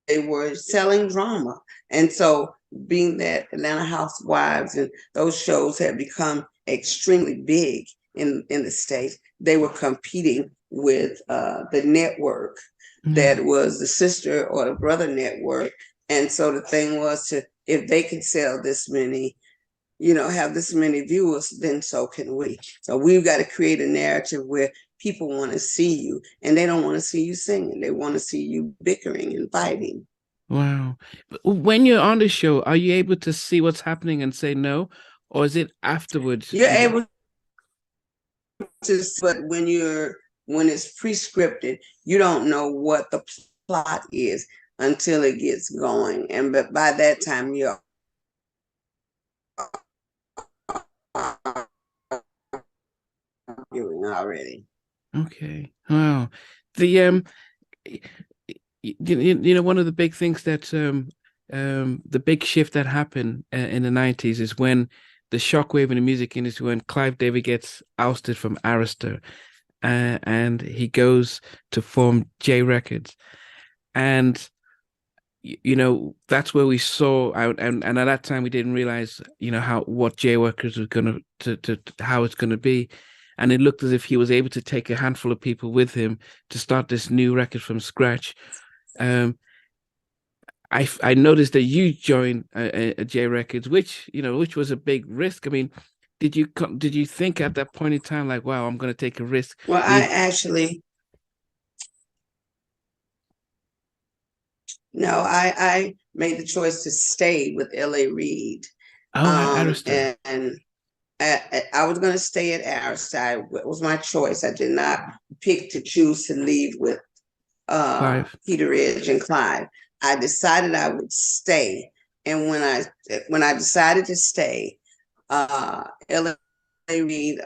S2: they were selling drama. And so, being that Atlanta Housewives and those shows had become extremely big in the States, they were competing with the network
S1: yeah,
S2: that was the sister or the brother network. And so the thing was to, if they could sell this many, have this many viewers, then so can we. So we've got to create a narrative where people want to see you and they don't want to see you singing. They want to see you bickering and fighting.
S1: wow. But when you're on the show, are you able to see what's happening and say no, or is it afterwards?
S2: You're able to, but when it's pre-scripted, you don't know what the plot is until it gets going. And but by that time you're arguing already.
S1: Okay. Wow. The one of the big things that the big shift that happened in the 90s is when the shockwave in the music industry when Clive Davis gets ousted from Arista and he goes to form J Records and that's where we saw out and at that time we didn't realize how what J Records was gonna to how it's gonna be and it looked as if he was able to take a handful of people with him to start this new record from scratch. um I noticed that you joined a J Records, which was a big risk. I mean, did you think at that point in time like, wow, I'm going to take a risk?
S2: Well,
S1: I mean,
S2: I made the choice to stay with L.A. Reid.
S1: oh, Arista,
S2: And I was going to stay at Arista. It was my choice. I did not pick to choose to leave with
S1: Clive,
S2: Peter Ridge and Clive. I decided I would stay. And when I decided to stay, L.A. Reid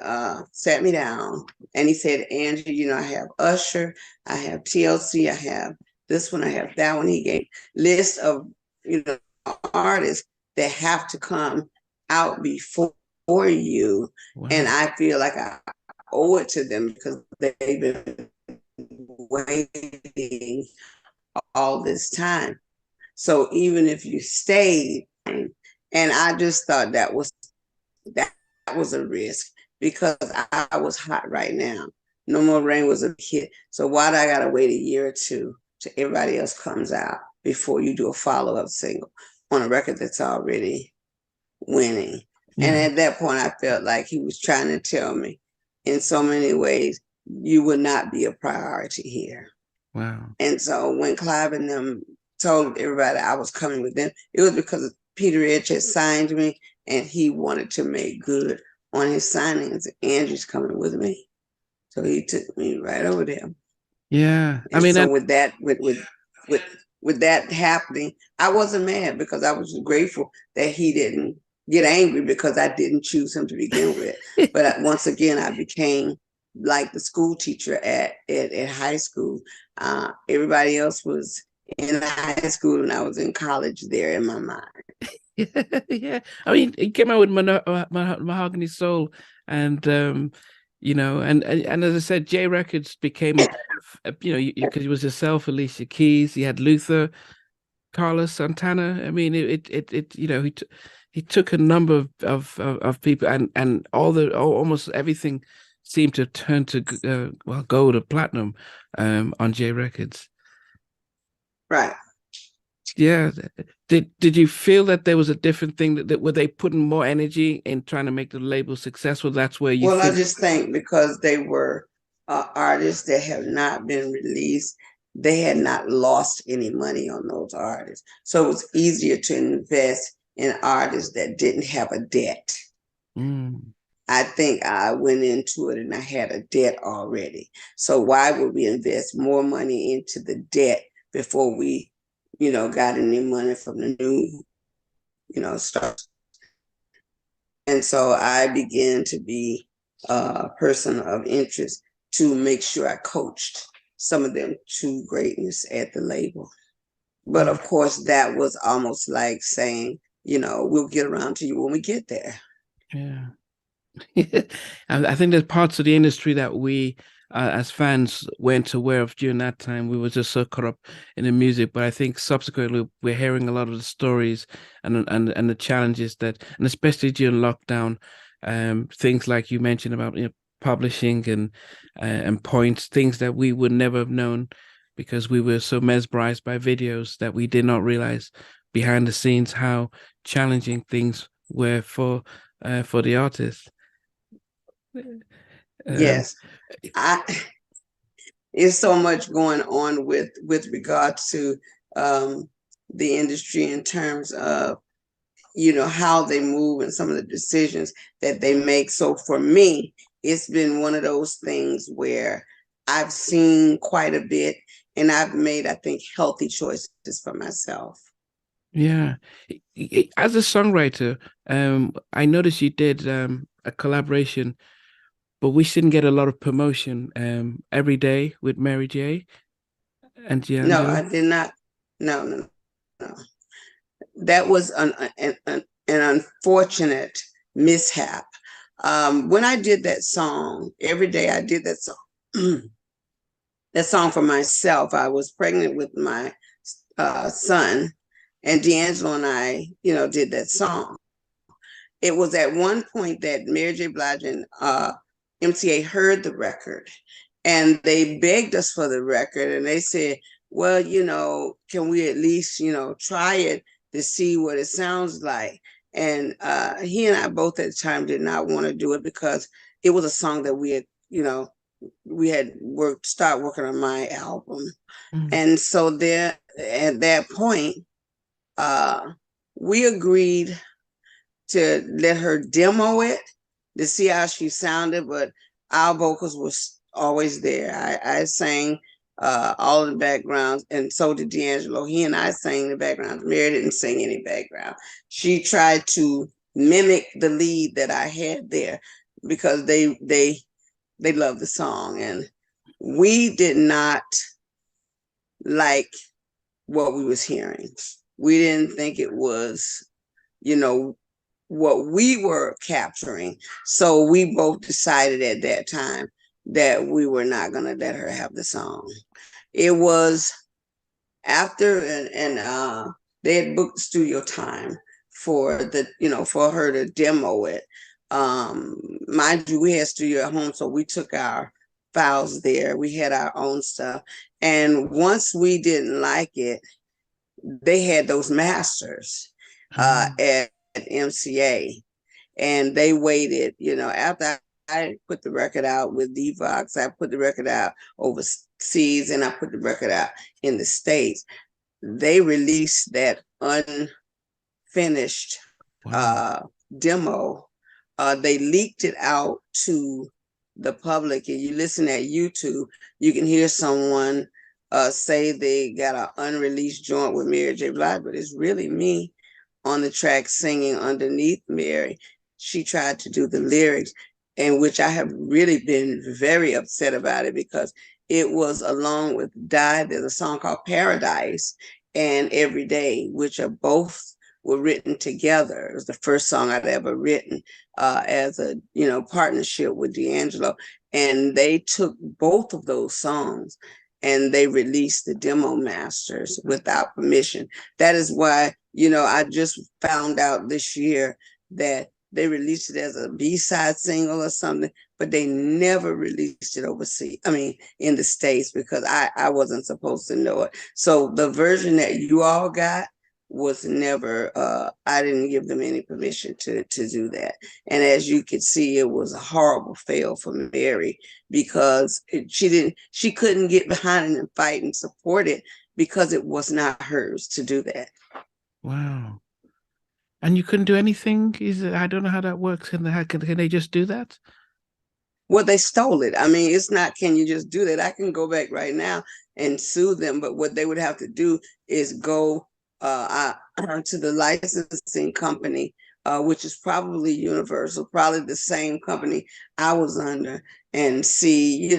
S2: sat me down and he said, Angie, I have Usher, I have TLC, I have this one, I have that one. He gave list of you know artists that have to come out before you. And
S1: wow,
S2: I feel like I owe it to them because they've been waiting all this time. So even if you stayed, and I just thought that was a risk because I was hot right now. No More Rain was a hit. So why do I gotta wait a year or two till everybody else comes out before you do a follow-up single on a record that's already winning? And
S1: Yeah.
S2: at that point, I felt like he was trying to tell me in so many ways, you would not be a priority here.
S1: Wow.
S2: And so when Clive and them told everybody I was coming with them, it was because Peter Edge had signed me and he wanted to make good on his signings. Angie's coming with me. So he took me right over there.
S1: Yeah. I
S2: And
S1: mean,
S2: so
S1: and
S2: with that happening, I wasn't mad because I was grateful that he didn't get angry because I didn't choose him to begin with. But once again, I became like the school teacher at high school. Everybody else was in high school and I was in college there in my mind.
S1: yeah. I mean, he came out with Mahogany Soul, and and as I said, J Records became, because he was himself, Alicia Keys, he had Luther, Carlos Santana. I mean, he took a number of people, and almost everything seemed to turn to gold or platinum on J Records.
S2: Right.
S1: Yeah. Did you feel that there was a different thing that were they putting more energy in trying to make the label successful? That's where you
S2: Well, I
S1: think,
S2: just think because they were artists that have not been released, they had not lost any money on those artists. So it was easier to invest in artists that didn't have a debt.
S1: mm,
S2: I think I went into it and I had a debt already. So why would we invest more money into the debt before we, got any money from the new, start? And so I began to be a person of interest to make sure I coached some of them to greatness at the label. But of course, that was almost like saying, we'll get around to you when we get there.
S1: yeah. And I think there's parts of the industry that we, as fans, weren't aware of during that time. We were just so caught up in the music. But I think subsequently, we're hearing a lot of the stories and the challenges that, and especially during lockdown, things like you mentioned about publishing and points, things that we would never have known because we were so mesmerized by videos that we did not realize behind the scenes how challenging things were for the artist. Um,
S2: Yes, I there's so much going on with regards to um, the industry in terms of how they move and some of the decisions that they make. So for me, it's been one of those things where I've seen quite a bit and I've made, I think, healthy choices for myself.
S1: yeah. As a songwriter, I noticed you did a collaboration, but we didn't get a lot of promotion. Every Day with Mary J. and
S2: No,
S1: D'Angelo.
S2: I did not. No, no, no. That was an unfortunate mishap. When I did that song, every day I did that song. That song for myself. I was pregnant with my son, and D'Angelo and I, did that song. It was at one point that Mary J. Blige and MTA heard the record, and they begged us for the record, and they said, "Well, can we at least, try it to see what it sounds like?" And he and I both at the time did not want to do it because it was a song that we had start working on my album.
S1: Mm.
S2: And so there at that point, we agreed to let her demo it to see how she sounded, but our vocals was always there. I sang all in the backgrounds, and so did D'Angelo. He and I sang in the background. Mary didn't sing any background. She tried to mimic the lead that I had there because they loved the song, and we did not like what we was hearing. We didn't think it was, you know, what we were capturing. So we both decided at that time that we were not going to let her have the song. It was after and they had booked studio time for for her to demo it. Mind you, we had studio at home, so we took our files there. We had our own stuff. And once we didn't like it, they had those masters at MCA, and they waited, after I put the record out with Devox, I put the record out overseas, and I put the record out in the States. They released that unfinished demo. They leaked it out to the public, and you listen at YouTube, you can hear someone say they got an unreleased joint with Mary J. Blige, but it's really me on the track singing underneath Mary. She tried to do the lyrics, in which I have really been very upset about it, because it was along with Die. There's a song called Paradise and Every Day, which are both were written together. It was the first song I'd ever written as a partnership with D'Angelo, and they took both of those songs and they released the demo masters without permission. That is why I just found out this year that they released it as a B-side single or something, but they never released it overseas. I mean, in the States, because I wasn't supposed to know it. So the version that you all got was never, I didn't give them any permission to do that. And as you could see, it was a horrible fail for Mary, because she couldn't get behind it and fight and support it, because it was not hers to do that.
S1: Wow. And you couldn't do anything? I don't know how that works. Can they just do that?
S2: Well, they stole it. I mean, it's not, can you just do that? I can go back right now and sue them, but what they would have to do is go to the licensing company, which is probably Universal, probably the same company I was under, and see,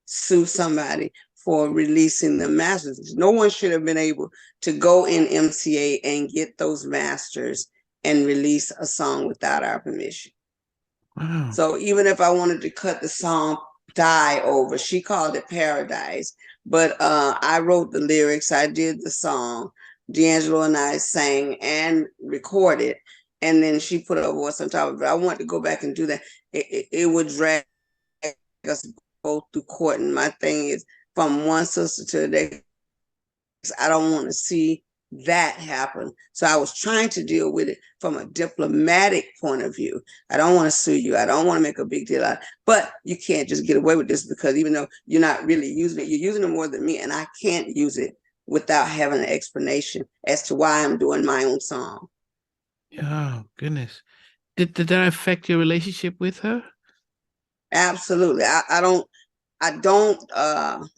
S2: sue somebody for releasing the masters. No one should have been able to go in MCA and get those masters and release a song without our permission.
S1: Wow.
S2: So even if I wanted to cut the song Die over, she called it Paradise, but I wrote the lyrics, I did the song, D'Angelo and I sang and recorded, and then she put a voice on top of it. I wanted to go back and do that. It would drag us both through court, and my thing is, from one sister to the next, I don't want to see that happen. So I was trying to deal with it from a diplomatic point of view. I don't want to sue you. I don't want to make a big deal out of it. But you can't just get away with this, because even though you're not really using it, you're using it more than me, and I can't use it without having an explanation as to why I'm doing my own song.
S1: Oh, goodness. Did that affect your relationship with her?
S2: Absolutely. I don't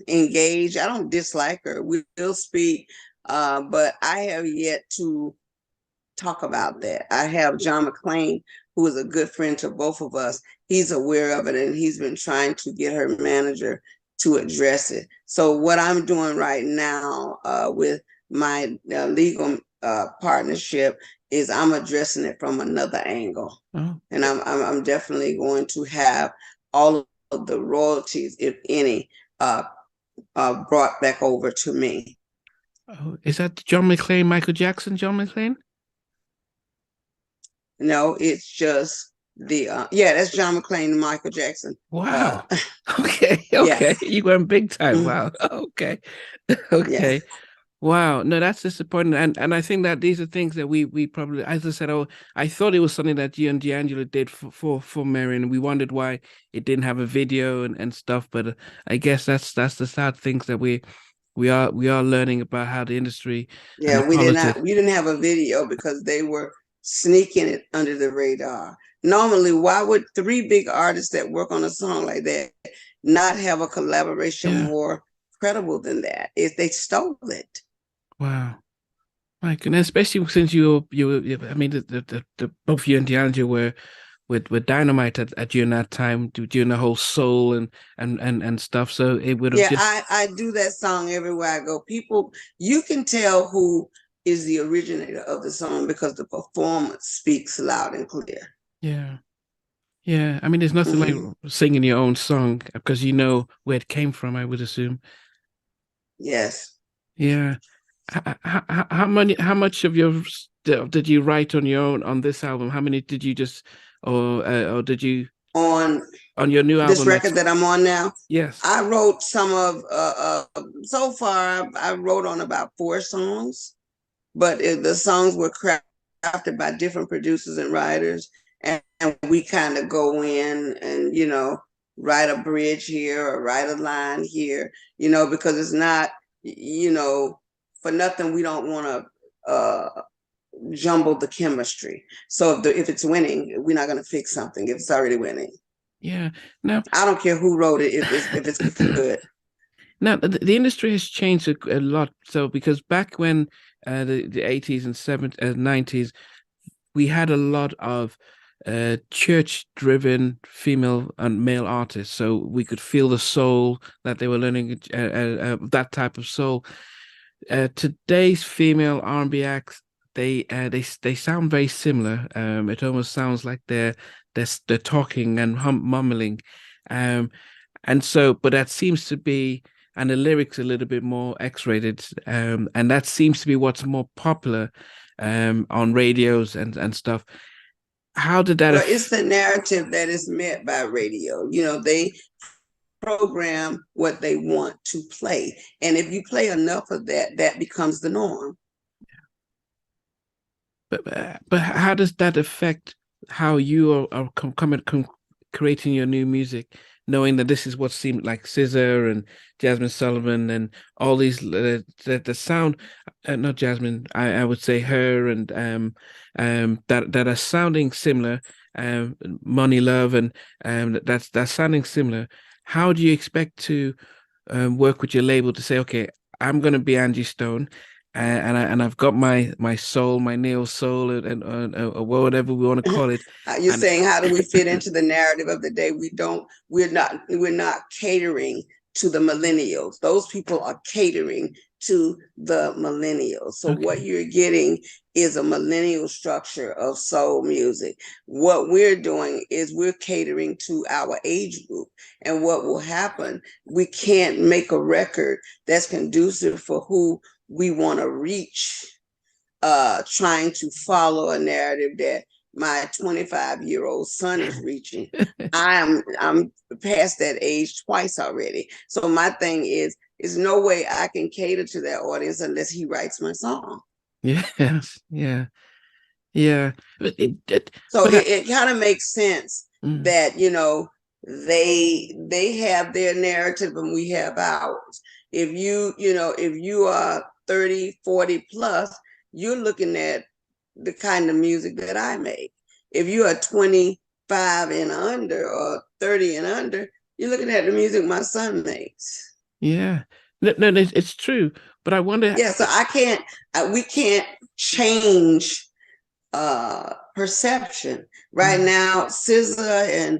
S2: engage. I don't dislike her. We will speak, but I have yet to talk about that. I have John McClain, who is a good friend to both of us. He's aware of it, and he's been trying to get her manager to address it. So what I'm doing right now with my legal partnership is I'm addressing it from another angle.
S1: Oh.
S2: And I'm definitely going to have all of the royalties, if any, brought back over to me.
S1: Oh, is that John McClain, Michael Jackson, John McClain?
S2: No, it's just that's John McClain and Michael Jackson.
S1: Wow. Okay.
S2: Yeah.
S1: You went big time. Wow. Okay. Okay.
S2: Yeah.
S1: Wow. No, that's disappointing. And I think that these are things that we probably, as I said, I thought it was something that you and D'Angelo did for Mary, and we wondered why it didn't have a video and stuff. But I guess that's the sad things that we are learning about how the industry and the
S2: We
S1: politics.
S2: didn't have a video because they were sneaking it under the radar. Normally, why would three big artists that work on a song like that not have a collaboration more credible than that? If they stole it.
S1: Wow. My goodness, especially since I mean, the both you and D'Angelo were with Dynamite at during that time, during the whole soul and stuff. So it would have
S2: I do that song everywhere I go. People, you can tell who is the originator of the song because the performance speaks loud and clear.
S1: Yeah. Yeah. I mean, there's nothing like singing your own song because you know where it came from, I would assume.
S2: Yes.
S1: Yeah. How much of your stuff did you write on your own on this album? How many did you just, or did you
S2: On
S1: on your new
S2: this
S1: album?
S2: record
S1: That's
S2: that I'm on now,
S1: yes.
S2: I wrote some of, so far, I wrote on about 4 songs, but the songs were crafted by different producers and writers. And we kind of go in and, write a bridge here or write a line here, because it's not, for nothing, we don't want to jumble the chemistry. So if it's winning, we're not going to fix something if it's already winning.
S1: Yeah. Now,
S2: I don't care who wrote it if it's good.
S1: now the industry has changed a lot. So because back when the 80s and 70s, 90s, we had a lot of church-driven female and male artists. So we could feel the soul that they were learning, that type of soul. Today's female R&B acts, they sound very similar. It almost sounds like they're talking and mumbling, um, and so but that seems to be, and the lyrics a little bit more X-rated, and that seems to be what's more popular on radios and stuff. How did that
S2: Well, it's the narrative that is met by radio. They program what they want to play. And if you play enough of that, that becomes the norm.
S1: but how does that affect how you are creating your new music, knowing that this is what seemed like Scissor and Jasmine Sullivan and all these the sound, not Jasmine, I would say her and that are sounding similar, Money Love and that's sounding similar. How do you expect to work with your label to say, okay, I'm going to be Angie Stone, and I've got my soul, my neo soul, and whatever we want to call it.
S2: You're
S1: And
S2: saying, how do we fit into the narrative of the day? We're not catering to the millennials. Those people are catering to the millennials. So what
S1: okay,
S2: you're getting is a millennial structure of soul music. What we're doing is we're catering to our age group. And what will happen, we can't make a record that's conducive for who we want to reach, trying to follow a narrative that my 25-year-old son is reaching. I'm past that age twice already. So my thing is no way I can cater to that audience unless he writes my song.
S1: yes, yeah, yeah,
S2: So
S1: but
S2: it kind of makes sense
S1: mm,
S2: that they have their narrative and we have ours. If you are 30, 40 plus, you're looking at the kind of music that I make. If you are 25 and under or 30 and under, you're looking at the music my son makes.
S1: yeah, no, it's true. But I wonder,
S2: Yeah, so we can't change perception. Right
S1: mm,
S2: now, SZA and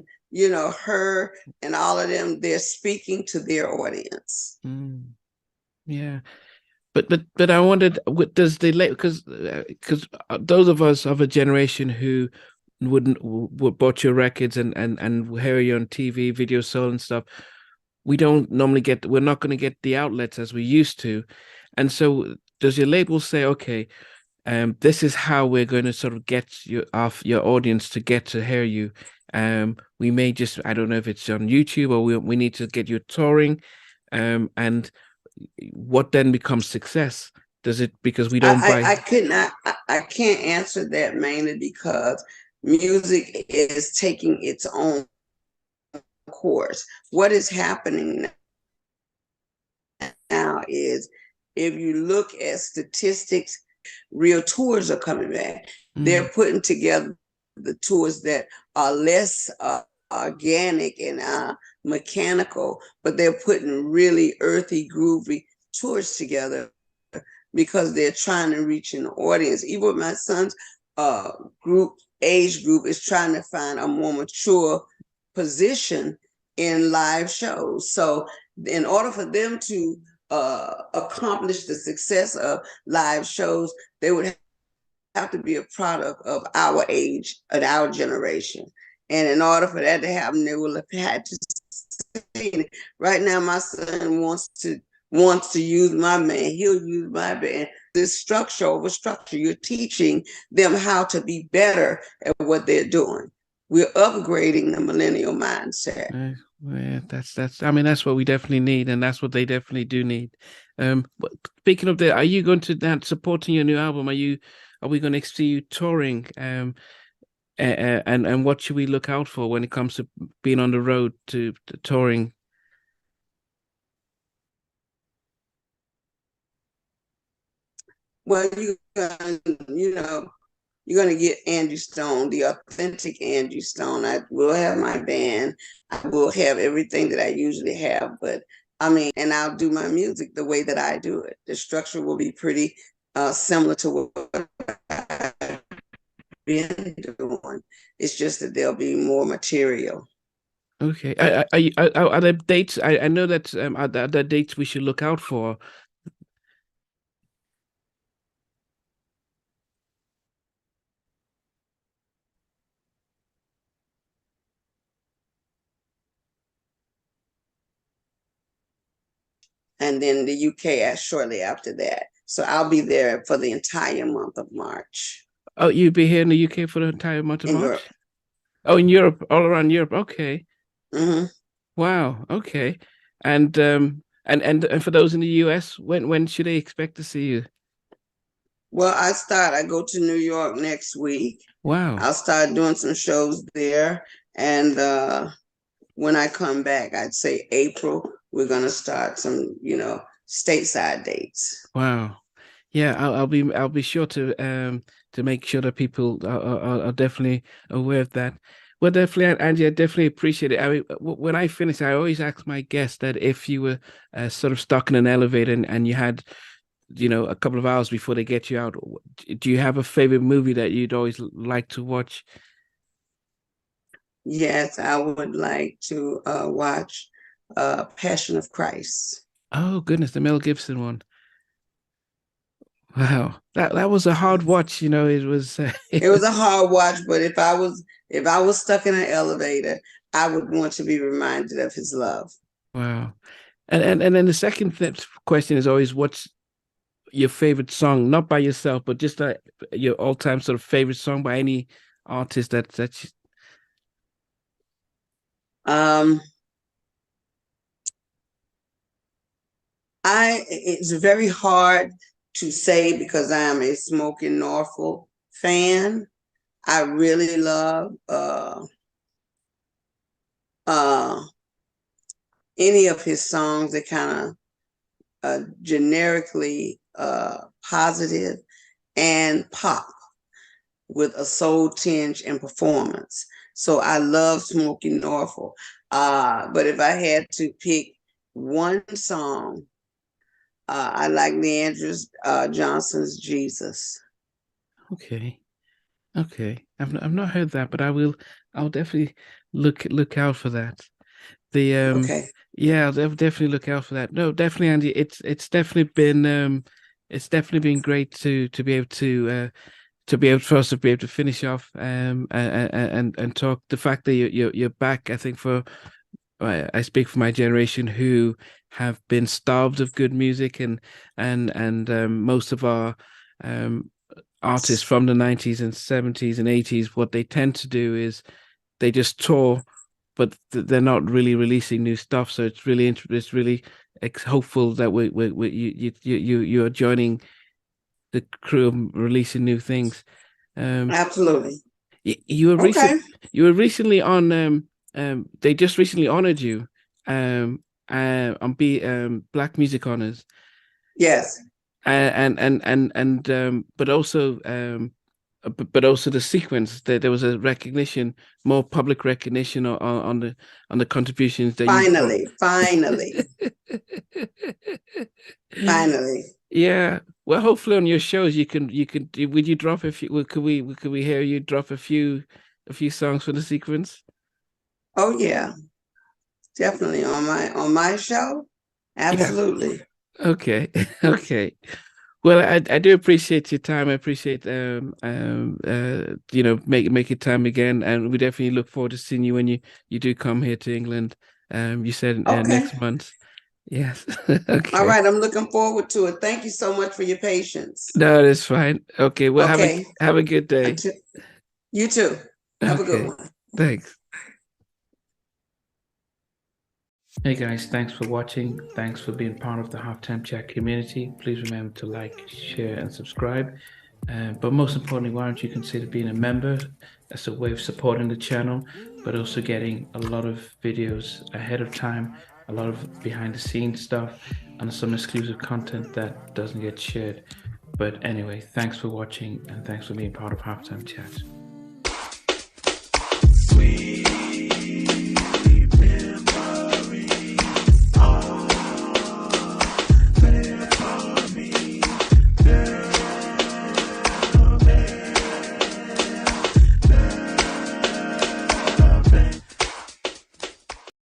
S2: her and all of them, they're speaking to their audience.
S1: mm, yeah. But I wondered, what does the late because those of us of a generation who wouldn't would bought your records and hear you on TV, video soul and stuff, we don't normally get, we're not going to get the outlets as we used to, and so does your label say, okay, this is how we're going to sort of get your audience to get to hear you. We may just, I don't know if it's on YouTube or we need to get you touring, and what then becomes success? Does it, because we don't
S2: I,
S1: buy?
S2: I, I could not, I can't answer that mainly because music is taking its own course. What is happening now is, if you look at statistics, real tours are coming back.
S1: Mm,
S2: They're putting together the tours that are less organic and mechanical, but they're putting really earthy, groovy tours together because they're trying to reach an audience. Even my son's uh, age group is trying to find a more mature position in live shows. So in order for them to accomplish the success of live shows, they would have to be a product of our age and our generation. And in order for that to happen, they will have had to. Right now, my son wants to wants to use my man, he'll use my band. This structure over structure. You're teaching them how to be better at what they're doing. We're upgrading the millennial mindset.
S1: Yeah, that's. I mean, that's what we definitely need, and that's what they definitely do need. Speaking of that, are you going to that supporting your new album? Are we going to see you touring? And what should we look out for when it comes to being on the road to touring?
S2: Well, you know, you're gonna get Angie Stone, the authentic Angie Stone. I will have my band. I will have everything that I usually have, but I mean, and I'll do my music the way that I do it. The structure will be pretty similar to what I've been doing. It's just that there'll be more material.
S1: Okay. Are there dates? I know that are there dates we should look out for?
S2: And then the UK shortly after that. So I'll be there for the entire month of March
S1: Oh, you'll be here in the UK for the entire month of
S2: in Europe.
S1: March? Oh, in Europe, all around Europe. Okay.
S2: Mm-hmm.
S1: Wow. Okay. And for those in the US, when should they expect to see you?
S2: Well, I go to New York next week.
S1: Wow.
S2: I'll start doing some shows there. And when I come back, I'd say April, we're going to start some, stateside dates.
S1: Wow. Yeah, I'll be sure to make sure that people are definitely aware of that. Well, definitely, Angie, I definitely appreciate it. I mean, when I finish, I always ask my guests that if you were sort of stuck in an elevator and you had, a couple of hours before they get you out, do you have a favorite movie that you'd always like to watch?
S2: Yes, I would like to watch Passion of Christ.
S1: Oh goodness, the Mel Gibson one. Wow, that was a hard watch. It was.
S2: It was a hard watch, but if I was stuck in an elevator, I would want to be reminded of his love.
S1: Wow. And then the second question is always, what's your favorite song? Not by yourself, but just your all-time sort of favorite song by any artist that's.
S2: Um, it's very hard to say because I am a Smoking Norfolk fan. I really love uh any of his songs that kind of generically positive and pop with a soul tinge and performance. So I love Smoking Norfolk. But if I had to pick one song, I like Leandra Johnson's Jesus.
S1: Okay. Okay. I've not heard that, but I'll definitely look out for that. The
S2: Okay.
S1: Yeah, I'll definitely look out for that. No, definitely, Andy. It's definitely been great to be able for us to be able to finish off and talk. The fact that you're back, I think for I speak for my generation who have been starved of good music, and most of our um artists from the 90s and 70s and 80s, what they tend to do is they just tour, but they're not really releasing new stuff. So it's really hopeful that you're joining the crew of releasing new things.
S2: Absolutely.
S1: You were
S2: Okay.
S1: recently on they just recently honored you on B Black Music Honors,
S2: Yes.
S1: but also but also the sequence that there was a recognition, more public recognition on the contributions that you brought.
S2: Finally. Finally. Finally.
S1: Yeah. Well, hopefully on your shows you can would you drop a few could we hear you drop a few songs for the sequence?
S2: Oh yeah. Definitely on my show.
S1: Yeah.
S2: Absolutely.
S1: Okay. Okay. Well, I do appreciate your time. I appreciate making time again, and we definitely look forward to seeing you when you do come here to England. You said
S2: Okay.
S1: next month. Yes.
S2: All
S1: Okay.
S2: right, I'm looking forward to it. Thank you so much for your patience.
S1: No, that's fine. Okay. Well,
S2: Okay,
S1: have a good day.
S2: until you too. Have a good
S1: Okay.
S2: one.
S1: Thanks. Hey guys, thanks for watching. Thanks for being part of the Halftime Chat community. Please remember to like, share, and subscribe. But most importantly, why don't you consider being a member? That's a way of supporting the channel, but also getting a lot of videos ahead of time, a lot of behind the scenes stuff, and some exclusive content that doesn't get shared. But anyway, thanks for watching and thanks for being part of Halftime Chat.